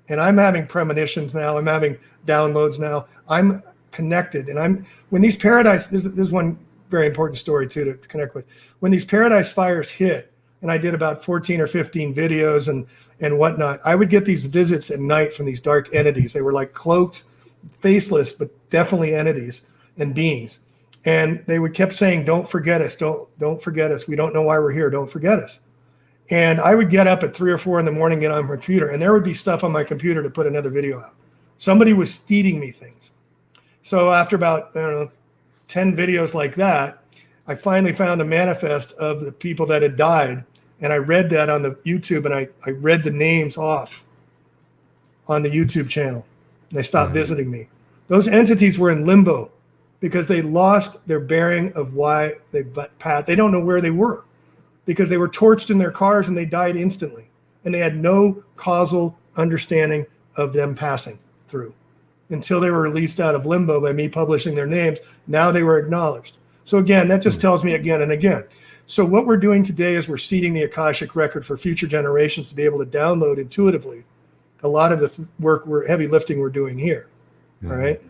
And I'm having premonitions now. I'm having downloads now. I'm connected. And when these paradise, this is one very important story too to connect with. When these paradise fires hit, and I did about 14 or 15 videos and whatnot, I would get these visits at night from these dark entities. They were like cloaked, faceless, but definitely entities and beings. And they would kept saying, don't forget us, don't forget us. We don't know why we're here. Don't forget us. And I would get up at 3 or 4 in the morning, get on my computer, and there would be stuff on my computer to put another video out. Somebody was feeding me things. So after about, 10 videos like that, I finally found a manifest of the people that had died. And I read that on the YouTube, and I read the names off on the YouTube channel. And they stopped visiting me. Those entities were in limbo because they lost their bearing of why they don't know where they were, because they were torched in their cars and they died instantly. And they had no causal understanding of them passing through until they were released out of limbo by me publishing their names. Now they were acknowledged. So again, that just tells me again and again. So what we're doing today is we're seeding the Akashic record for future generations to be able to download intuitively a lot of the heavy lifting we're doing here. All right.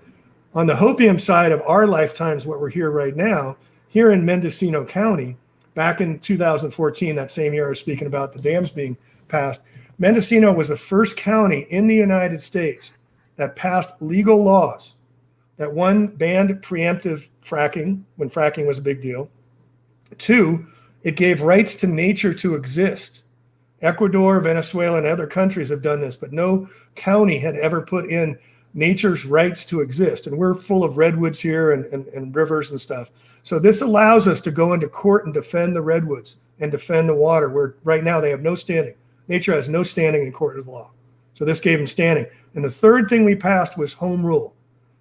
On the hopium side of our lifetimes, what we're here right now, here in Mendocino County, back in 2014, that same year I was speaking about the dams being passed, Mendocino was the first county in the United States that passed legal laws that, one, banned preemptive fracking when fracking was a big deal. Two, it gave rights to nature to exist. Ecuador, Venezuela, and other countries have done this, but no county had ever put in nature's rights to exist. And we're full of redwoods here and rivers and stuff. So this allows us to go into court and defend the redwoods and defend the water, where right now they have no standing. Nature has no standing in court of law. So this gave them standing. And the third thing we passed was home rule.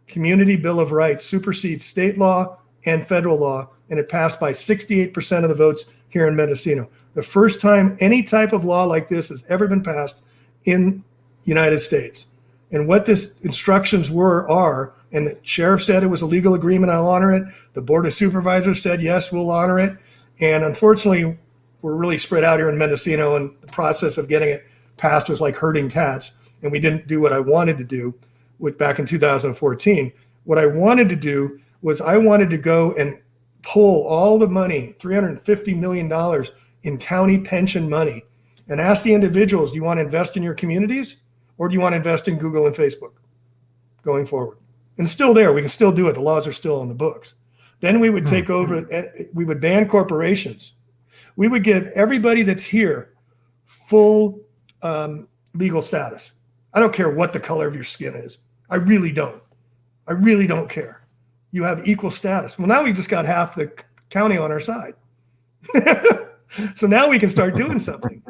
Community Bill of Rights supersedes state law and federal law, and it passed by 68% of the votes here in Mendocino. The first time any type of law like this has ever been passed in the United States. And what this instructions are, and the sheriff said it was a legal agreement, I'll honor it. The board of supervisors said, yes, we'll honor it. And unfortunately, we're really spread out here in Mendocino, and the process of getting it passed was like herding cats. And we didn't do what I wanted to do back in 2014. What I wanted to do was I wanted to go and pull all the money, $350 million in county pension money, and ask the individuals, do you want to invest in your communities, or do you want to invest in Google and Facebook going forward? And it's still there. We can still do it. The laws are still on the books. Then we would take over, we would ban corporations. We would give everybody that's here full legal status. I don't care what the color of your skin is. I really don't. I really don't care. You have equal status. Well, now we just got half the county on our side. So now we can start doing something.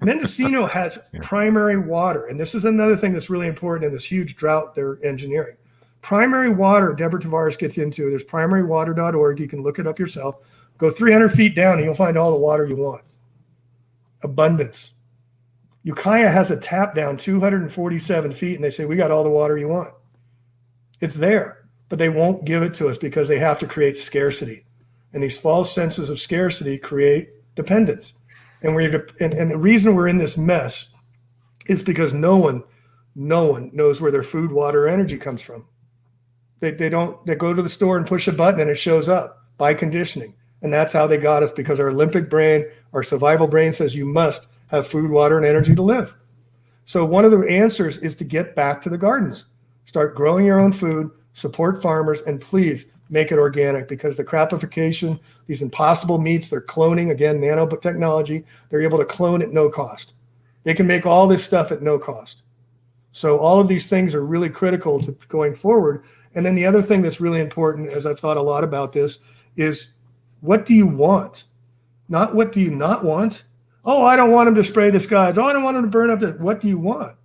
Mendocino has primary water, and this is another thing that's really important in this huge drought they're engineering. Primary water, Deborah Tavares gets into, there's primarywater.org. You can look it up yourself. Go 300 feet down and you'll find all the water you want. Abundance. Ukiah has a tap down 247 feet, and they say, we got all the water you want. It's there, but they won't give it to us because they have to create scarcity. And these false senses of scarcity create dependence. And the reason we're in this mess is because no one knows where their food, water, or energy comes from. They go to the store and push a button and it shows up by conditioning. And that's how they got us, because our limbic brain, our survival brain says you must have food, water, and energy to live. So one of the answers is to get back to the gardens. Start growing your own food, support farmers, and please make it organic, because the crapification, these impossible meats, they're cloning, again, nanotechnology, they're able to clone at no cost. They can make all this stuff at no cost. So all of these things are really critical to going forward. And then the other thing that's really important, as I've thought a lot about this, is what do you want? Not what do you not want? Oh, I don't want them to spray the skies. Oh, I don't want them to burn up the, what do you want?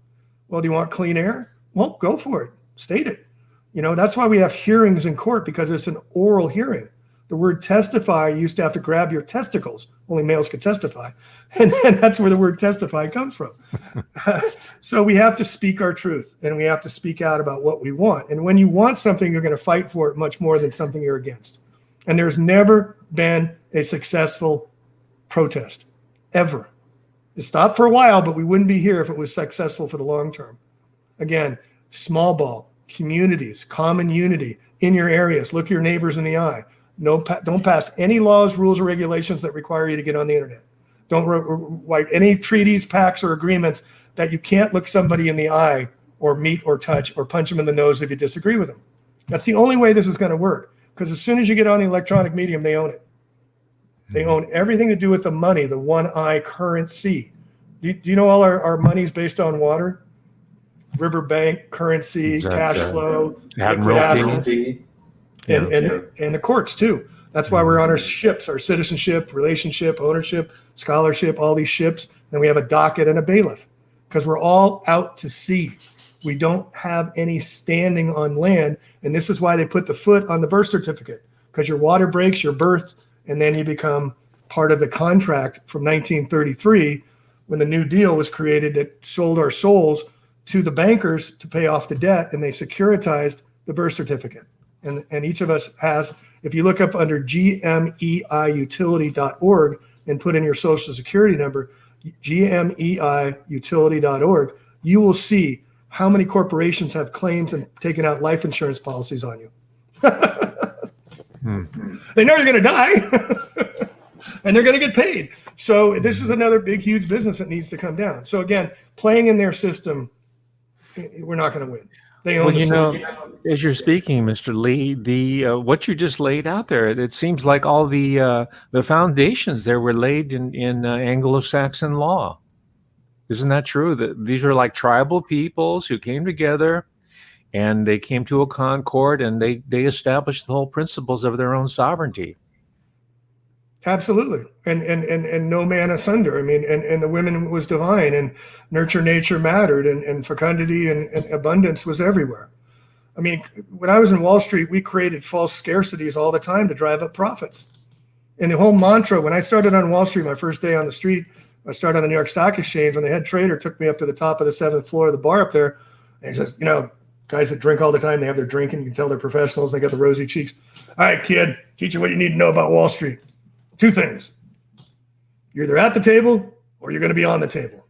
Well, do you want clean air? Well, go for it. State it. You know, that's why we have hearings in court, because it's an oral hearing. The word testify, you used to have to grab your testicles. Only males could testify. And that's where the word testify comes from. So we have to speak our truth, and we have to speak out about what we want. And when you want something, you're going to fight for it much more than something you're against. And there's never been a successful protest, ever. It stopped for a while, but we wouldn't be here if it was successful for the long term. Again, small ball, communities, common unity in your areas. Look your neighbors in the eye. Don't pass any laws, rules, or regulations that require you to get on the internet. Don't write any treaties, pacts, or agreements that you can't look somebody in the eye or meet or touch or punch them in the nose if you disagree with them. That's the only way this is going to work, because as soon as you get on the electronic medium, they own it. They own everything to do with the money, the one-eye currency. Do you know all our money is based on water? Riverbank, currency, cash flow, liquid assets, and the courts too. That's why we're on our ships, our citizenship, relationship, ownership, scholarship, all these ships. Then we have a docket and a bailiff, because we're all out to sea. We don't have any standing on land. And this is why they put the foot on the birth certificate, because your water breaks your birth, and then you become part of the contract from 1933 when the New Deal was created that sold our souls to the bankers to pay off the debt, and they securitized the birth certificate. And each of us has, if you look up under gmeiutility.org and put in your social security number, gmeiutility.org, you will see how many corporations have claims and taken out life insurance policies on you. They know you're going to die and they're going to get paid. So this is another big, huge business that needs to come down. So again, playing in their system, we're not going to win. They own the system. As you're speaking, Mr. Lee, the what you just laid out there, it seems like all the foundations there were laid in Anglo-Saxon law. Isn't that true? That these are like tribal peoples who came together and they came to a concord and they established the whole principles of their own sovereignty. Absolutely. And no man asunder. I mean, and the women was divine, and nurture nature mattered, and fecundity and abundance was everywhere. I mean, when I was in Wall Street, we created false scarcities all the time to drive up profits. And the whole mantra, when I started on Wall Street, my first day on the street, I started on the New York Stock Exchange, and the head trader took me up to the top of the 7th floor of the bar up there. And he says, you know, guys that drink all the time, they have their drink, and you can tell they're professionals. They got the rosy cheeks. All right, kid, teach you what you need to know about Wall Street. 2 things. You're either at the table or you're going to be on the table.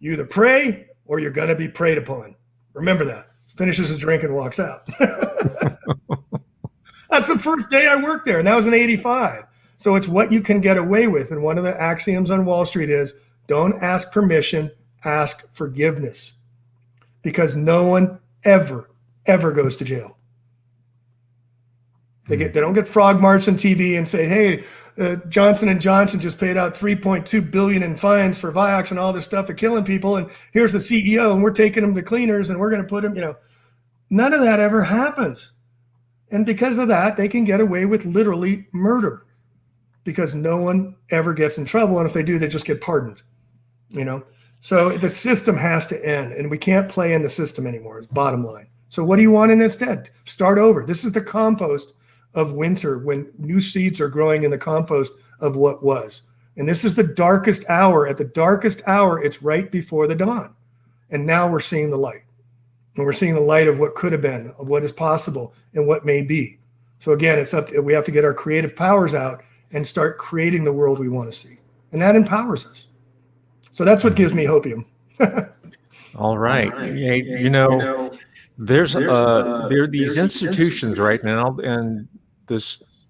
You either pray or you're going to be preyed upon. Remember that. Finishes his drink and walks out. That's the first day I worked there, and that was in '85. So it's what you can get away with. And one of the axioms on Wall Street is don't ask permission, ask forgiveness. Because no one ever goes to jail. They don't get frog marched on TV and say, hey, Johnson & Johnson just paid out $3.2 billion in fines for Vioxx and all this stuff for killing people. And here's the CEO, and we're taking him to cleaners, and we're going to put him, none of that ever happens. And because of that, they can get away with literally murder because no one ever gets in trouble. And if they do, they just get pardoned, So the system has to end, and we can't play in the system anymore, is bottom line. So what do you want instead? Start over. This is the compost of winter when new seeds are growing in the compost of what was. And this is the darkest hour. At the darkest hour, it's right before the dawn. And now we're seeing the light. And we're seeing the light of what could have been, of what is possible, and what may be. So again, we have to get our creative powers out and start creating the world we want to see. And that empowers us. So that's what gives me hopium. All right. There are these institutions right now, and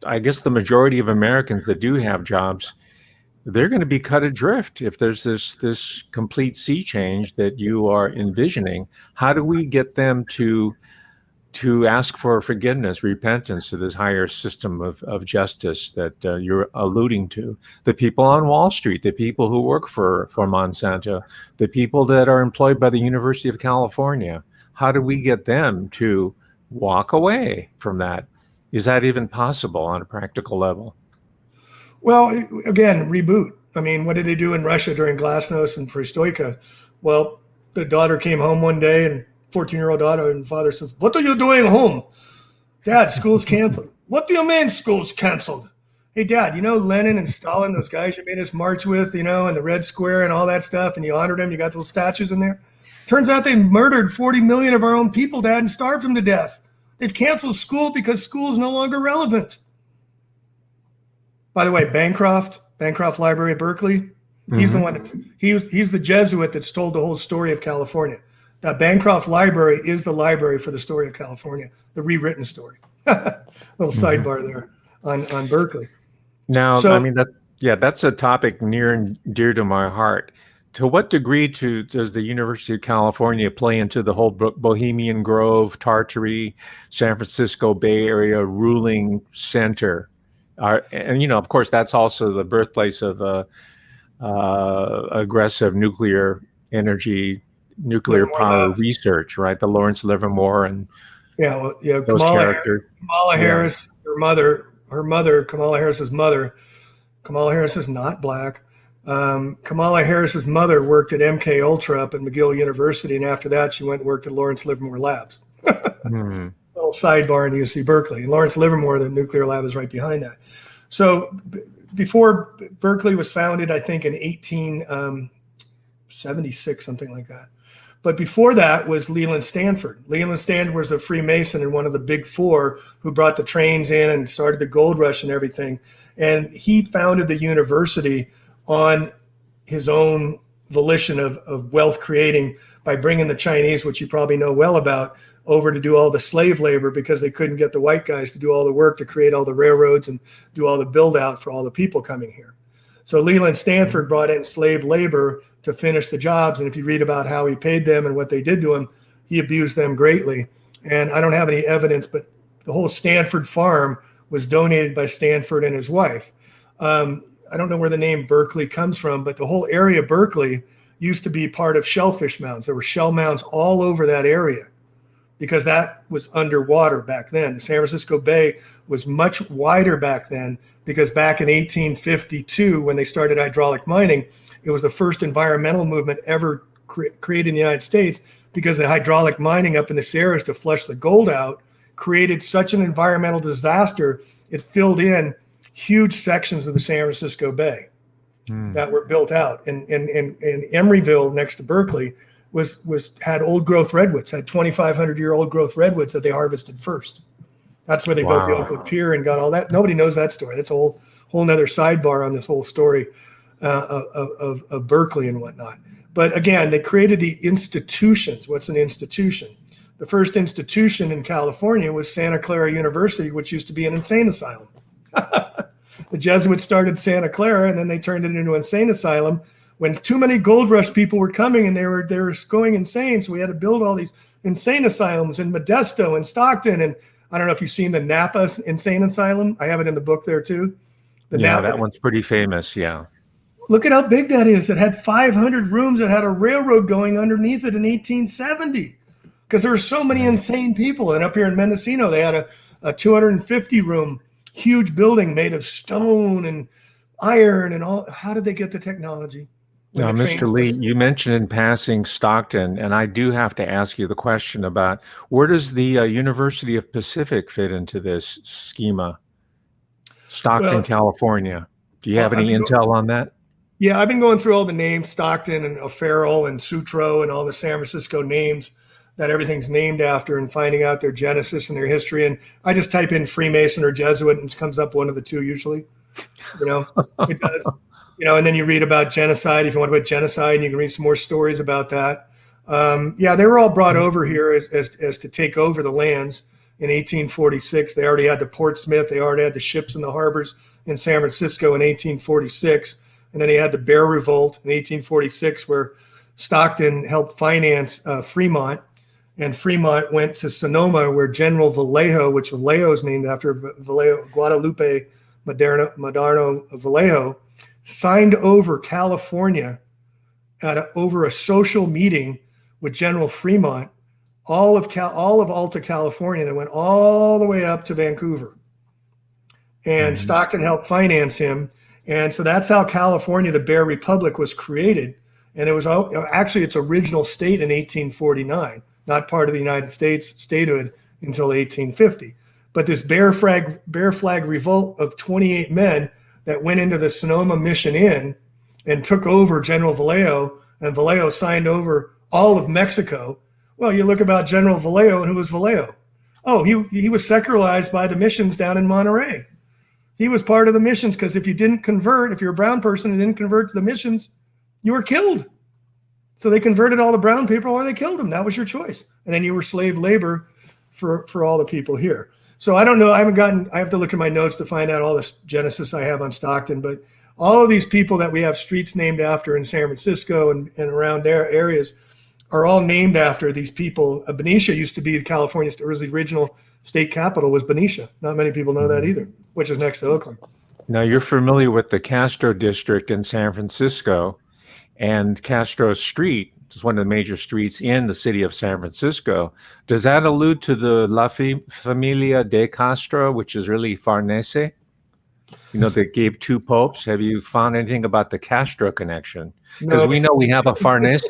I guess the majority of Americans that do have jobs, they're going to be cut adrift if there's this complete sea change that you are envisioning. How do we get them to ask for forgiveness, repentance to this higher system of justice that you're alluding to? The people on Wall Street, the people who work for Monsanto, the people that are employed by the University of California. How do we get them to walk away from that? Is that even possible on a practical level? Well, again, reboot. I mean, what did they do in Russia during Glasnost and Perestroika? Well, the daughter came home one day, and 14-year-old daughter, and father says, what are you doing home? Dad, school's canceled. What do you mean school's canceled? Hey, Dad, Lenin and Stalin, those guys you made us march with, and the Red Square and all that stuff, and you honored them, you got those statues in there? Turns out they murdered 40 million of our own people, Dad, and starved them to death. They've canceled school because school is no longer relevant. By the way, Bancroft Library at Berkeley, he's the one he's the Jesuit that told the whole story of California. That Bancroft Library is the library for the story of California, the rewritten story. Little sidebar there on Berkeley. Now, that's a topic near and dear to my heart. To what degree does the University of California play into the whole Bohemian Grove, Tartary, San Francisco Bay Area ruling center? And of course, that's also the birthplace of aggressive nuclear power research, right? The Lawrence Livermore and those characters. Kamala Harris, her mother, Kamala Harris's mother. Kamala Harris is not black. Kamala Harris's mother worked at MK Ultra up at McGill University, and after that, she went and worked at Lawrence Livermore Labs. Little sidebar in UC Berkeley. And Lawrence Livermore, the nuclear lab, is right behind that. So before Berkeley was founded, I think in 1876, something like that. But before that was Leland Stanford. Leland Stanford was a Freemason and one of the big four who brought the trains in and started the gold rush and everything. And he founded the university on his own volition of wealth creating, by bringing the Chinese, which you probably know well about, over to do all the slave labor because they couldn't get the white guys to do all the work to create all the railroads and do all the build out for all the people coming here. So Leland Stanford brought in slave labor to finish the jobs. And if you read about how he paid them and what they did to him, he abused them greatly. And I don't have any evidence, but the whole Stanford farm was donated by Stanford and his wife. I don't know where the name Berkeley comes from, but the whole area of Berkeley used to be part of shellfish mounds. There were shell mounds all over that area because that was underwater back then. The San Francisco Bay was much wider back then because back in 1852, when they started hydraulic mining, it was the first environmental movement ever created in the United States because the hydraulic mining up in the Sierras to flush the gold out created such an environmental disaster. It filled in huge sections of the San Francisco Bay that were built out. And Emeryville next to Berkeley had old growth redwoods, had 2,500-year-old growth redwoods that they harvested first. That's where they built the Oakland Pier and got all that. Nobody knows that story. That's a whole nother sidebar on this whole story of Berkeley and whatnot. But again, they created the institutions. What's an institution? The first institution in California was Santa Clara University, which used to be an insane asylum. The Jesuits started Santa Clara, and then they turned it into an insane asylum when too many gold rush people were coming and they were going insane. So we had to build all these insane asylums in Modesto and Stockton. And I don't know if you've seen the Napa Insane Asylum. I have it in the book there too. Napa, that one's pretty famous. Yeah. Look at how big that is. It had 500 rooms. It had a railroad going underneath it in 1870 because there were so many insane people. And up here in Mendocino, they had a 250-room huge building made of stone and iron and all. How did they get the technology? Now, Mr. Lee, you mentioned in passing Stockton, and I do have to ask you the question about where does the University of Pacific fit into this schema? Stockton, California. Do you have any intel on that? Yeah, I've been going through all the names, Stockton and O'Farrell and Sutro and all the San Francisco names that everything's named after and finding out their genesis and their history. And I just type in Freemason or Jesuit and it comes up one of the two usually. It does. And then you read about genocide. If you want about genocide, you can read some more stories about that. They were all brought over here as to take over the lands in 1846. They already had the Portsmouth. They already had the ships in the harbors in San Francisco in 1846. And then they had the Bear Revolt in 1846, where Stockton helped finance Fremont. And Fremont went to Sonoma, where General Vallejo, which Vallejo is named after Vallejo, Guadalupe Madero Vallejo, signed over California over a social meeting with General Fremont, all of Alta California that went all the way up to Vancouver. And Stockton helped finance him. And so that's how California, the Bear Republic, was created. And it was actually its original state in 1849, not part of the United States statehood until 1850. But this Bear Flag revolt of 28 men that went into the Sonoma Mission Inn and took over General Vallejo, and Vallejo signed over all of Mexico. Well, you look about General Vallejo, and who was Vallejo? Oh, he was secularized by the missions down in Monterey. He was part of the missions because if you didn't convert, if you're a brown person and didn't convert to the missions, you were killed. So they converted all the brown people or they killed them. That was your choice. And then you were slave labor for all the people here. So I don't know. I have to look at my notes to find out all this genesis I have on Stockton. But all of these people that we have streets named after in San Francisco and around their areas are all named after these people. Benicia used to be California's original state capital was Benicia. Not many people know that either, which is next to Oakland. Now, you're familiar with the Castro district in San Francisco, and Castro Street is one of the major streets in the city of San Francisco. Does that allude to the La Familia de Castro, which is really Farnese? They gave two popes. Have you found anything about the Castro connection? Because we know we have a Farnese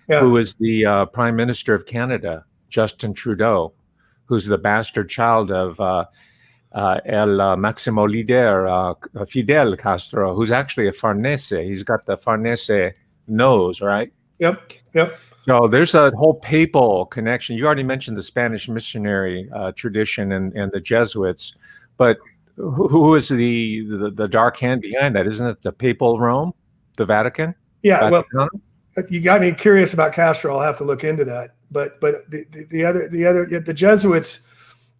who is the Prime Minister of Canada, Justin Trudeau, who's the bastard child of El Maximo Líder, Fidel Castro, who's actually a Farnese. He's got the Farnese nose, right? Yep. So there's a whole papal connection. You already mentioned the Spanish missionary tradition and the Jesuits, but who is the dark hand behind that? Isn't it the papal Rome, the Vatican? Yeah. Vatican? You got me curious about Castro. I'll have to look into that. But the Jesuits,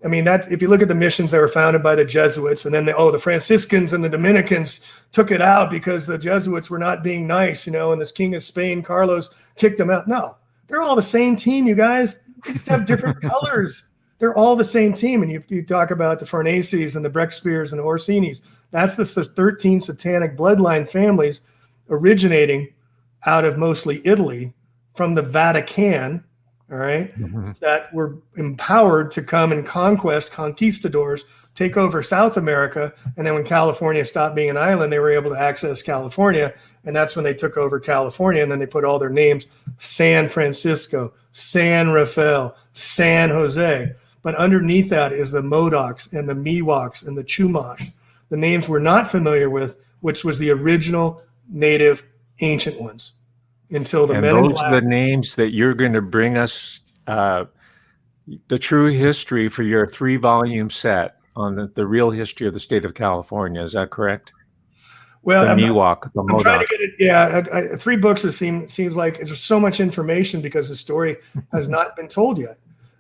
I mean, that if you look at the missions that were founded by the Jesuits, and then the Franciscans and the Dominicans took it out because the Jesuits were not being nice, and this King of Spain, Carlos, kicked them out. No, they're all the same team, you guys. They just have different colors. They're all the same team. And you talk about the Farneses and the Breckspears and the Orsinis. That's the 13 satanic bloodline families originating out of mostly Italy from the Vatican, all right, that were empowered to come and conquistadors, take over South America. And then when California stopped being an island, they were able to access California. And that's when they took over California. And then they put all their names, San Francisco, San Rafael, San Jose. But underneath that is the Modocs and the Miwoks and the Chumash, the names we're not familiar with, which was the original native ancient ones until the and Men in those Black. are the names that you're going to bring us the true history for your 3-volume set on the real history of the state of California. Is that correct? Well, the Miwok, the I'm trying to Modoc. get it. Yeah, 3 books. It seems like there's so much information because the story has not been told yet.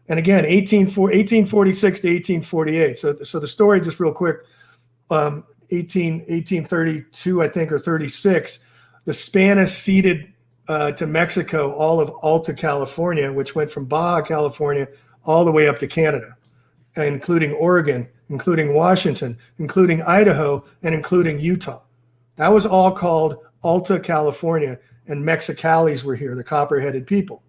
And again, 1846 to 1848. So the story, just real quick, 1832, I think, or 36, the Spanish ceded to Mexico all of Alta California, which went from Baja California all the way up to Canada, including Oregon, including Washington, including Idaho, and including Utah. That was all called Alta California, and Mexicalis were here, the copper-headed people.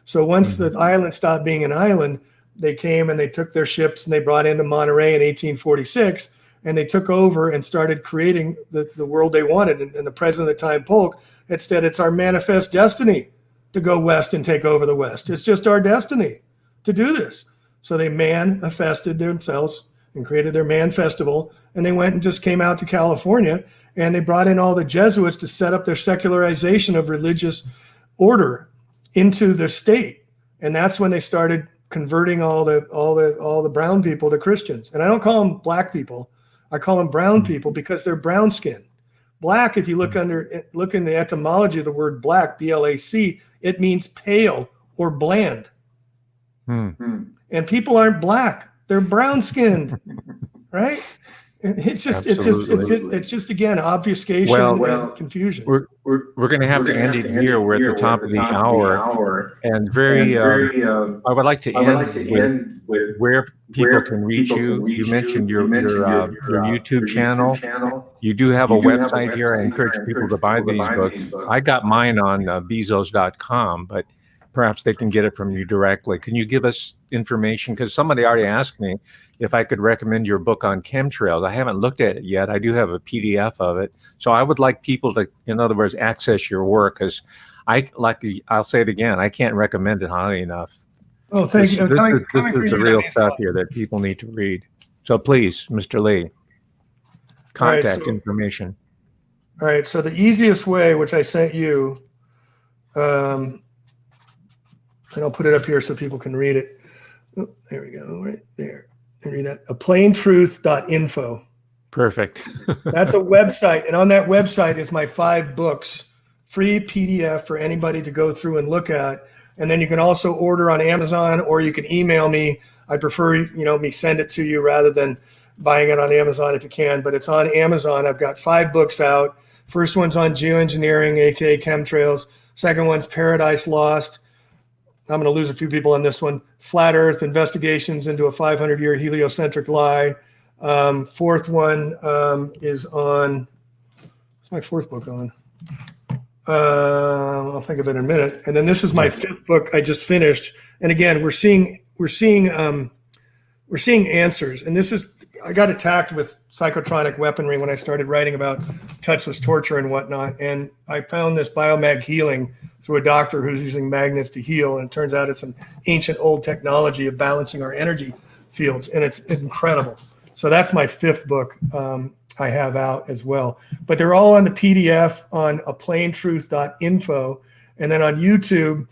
So once the island stopped being an island, they came and they took their ships and they brought into Monterey in 1846, and they took over and started creating the world they wanted. And the president at the time, Polk, had said, it's our manifest destiny to go west and take over the West. It's just our destiny to do this. So they manifested themselves and created their Man Festival, and they went and just came out to California, and they brought in all the Jesuits to set up their secularization of religious order into the state. And that's when they started converting all the brown people to Christians. And I don't call them black people. I call them brown people because they're brown skinned. Black, if you look in the etymology of the word black, B-L-A-C, it means pale or bland. And people aren't black. They're brown skinned, right? It's just again, obfuscation and confusion. We're going to have to end it here. We're at the top of the hour, and I would like to end with where people can reach you. You mentioned your YouTube channel. You do have a website here. I encourage people to buy these books. I got mine on Bezos.com, but perhaps they can get it from you directly. Can you give us information? Because somebody already asked me if I could recommend your book on chemtrails. I haven't looked at it yet. I do have a PDF of it. So I would like people to, in other words, access your work, because I'll say it again, I can't recommend it highly enough. Oh, thank you. This is the real stuff here that people need to read. So please, Mr. Lee, contact information. All right. So the easiest way, which I sent you, and I'll put it up here so people can read it. Oh, there we go, right there. And read that. aplaintruth.info. Perfect. That's a website. And on that website is my 5 books, free PDF for anybody to go through and look at. And then you can also order on Amazon, or you can email me. I prefer, me send it to you rather than buying it on Amazon if you can. But it's on Amazon. I've got 5 books out. First one's on geoengineering, aka chemtrails. Second one's Paradise Lost. I'm going to lose a few people on this one. Flat Earth, Investigations into a 500-Year Heliocentric Lie. Fourth one is on, what's my 4th book on? I'll think of it in a minute. And then this is my 5th book I just finished. And again, we're seeing answers. And this is, I got attacked with psychotronic weaponry when I started writing about touchless torture and whatnot. And I found this biomag healing through a doctor who's using magnets to heal. And it turns out it's an ancient old technology of balancing our energy fields. And it's incredible. So that's my 5th book I have out as well. But they're all on the PDF on aplaintruth.info. And then on YouTube,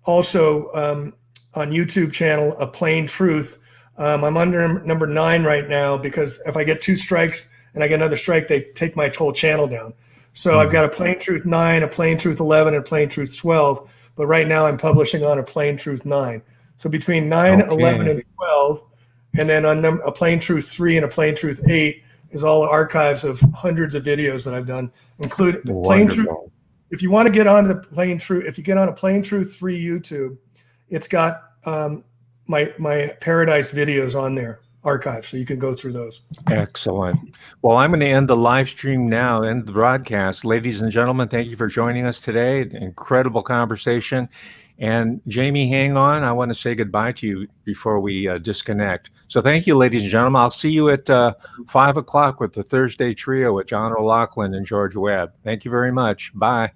also on YouTube channel, A Plain Truth. I'm under number 9 right now because if I get 2 strikes and I get another strike, they take my whole channel down. So I've got a Plain Truth 9, a Plain Truth 11, and a Plain Truth 12. But right now I'm publishing on a Plain Truth 9. So between 9, 11, and 12, and then on a Plain Truth 3 and a Plain Truth 8 is all the archives of hundreds of videos that I've done, including Plain Truth. If you want to get on the Plain Truth, if you get on a Plain Truth 3 YouTube, it's got my Paradise videos on there, archive, so you can go through those. Excellent. Well, I'm going to end the live stream now, end the broadcast. Ladies and gentlemen, thank you for joining us today. Incredible conversation. And Jamie, hang on. I want to say goodbye to you before we disconnect. So thank you, ladies and gentlemen. I'll see you at 5 o'clock with the Thursday Trio with John O'Loughlin and George Webb. Thank you very much. Bye.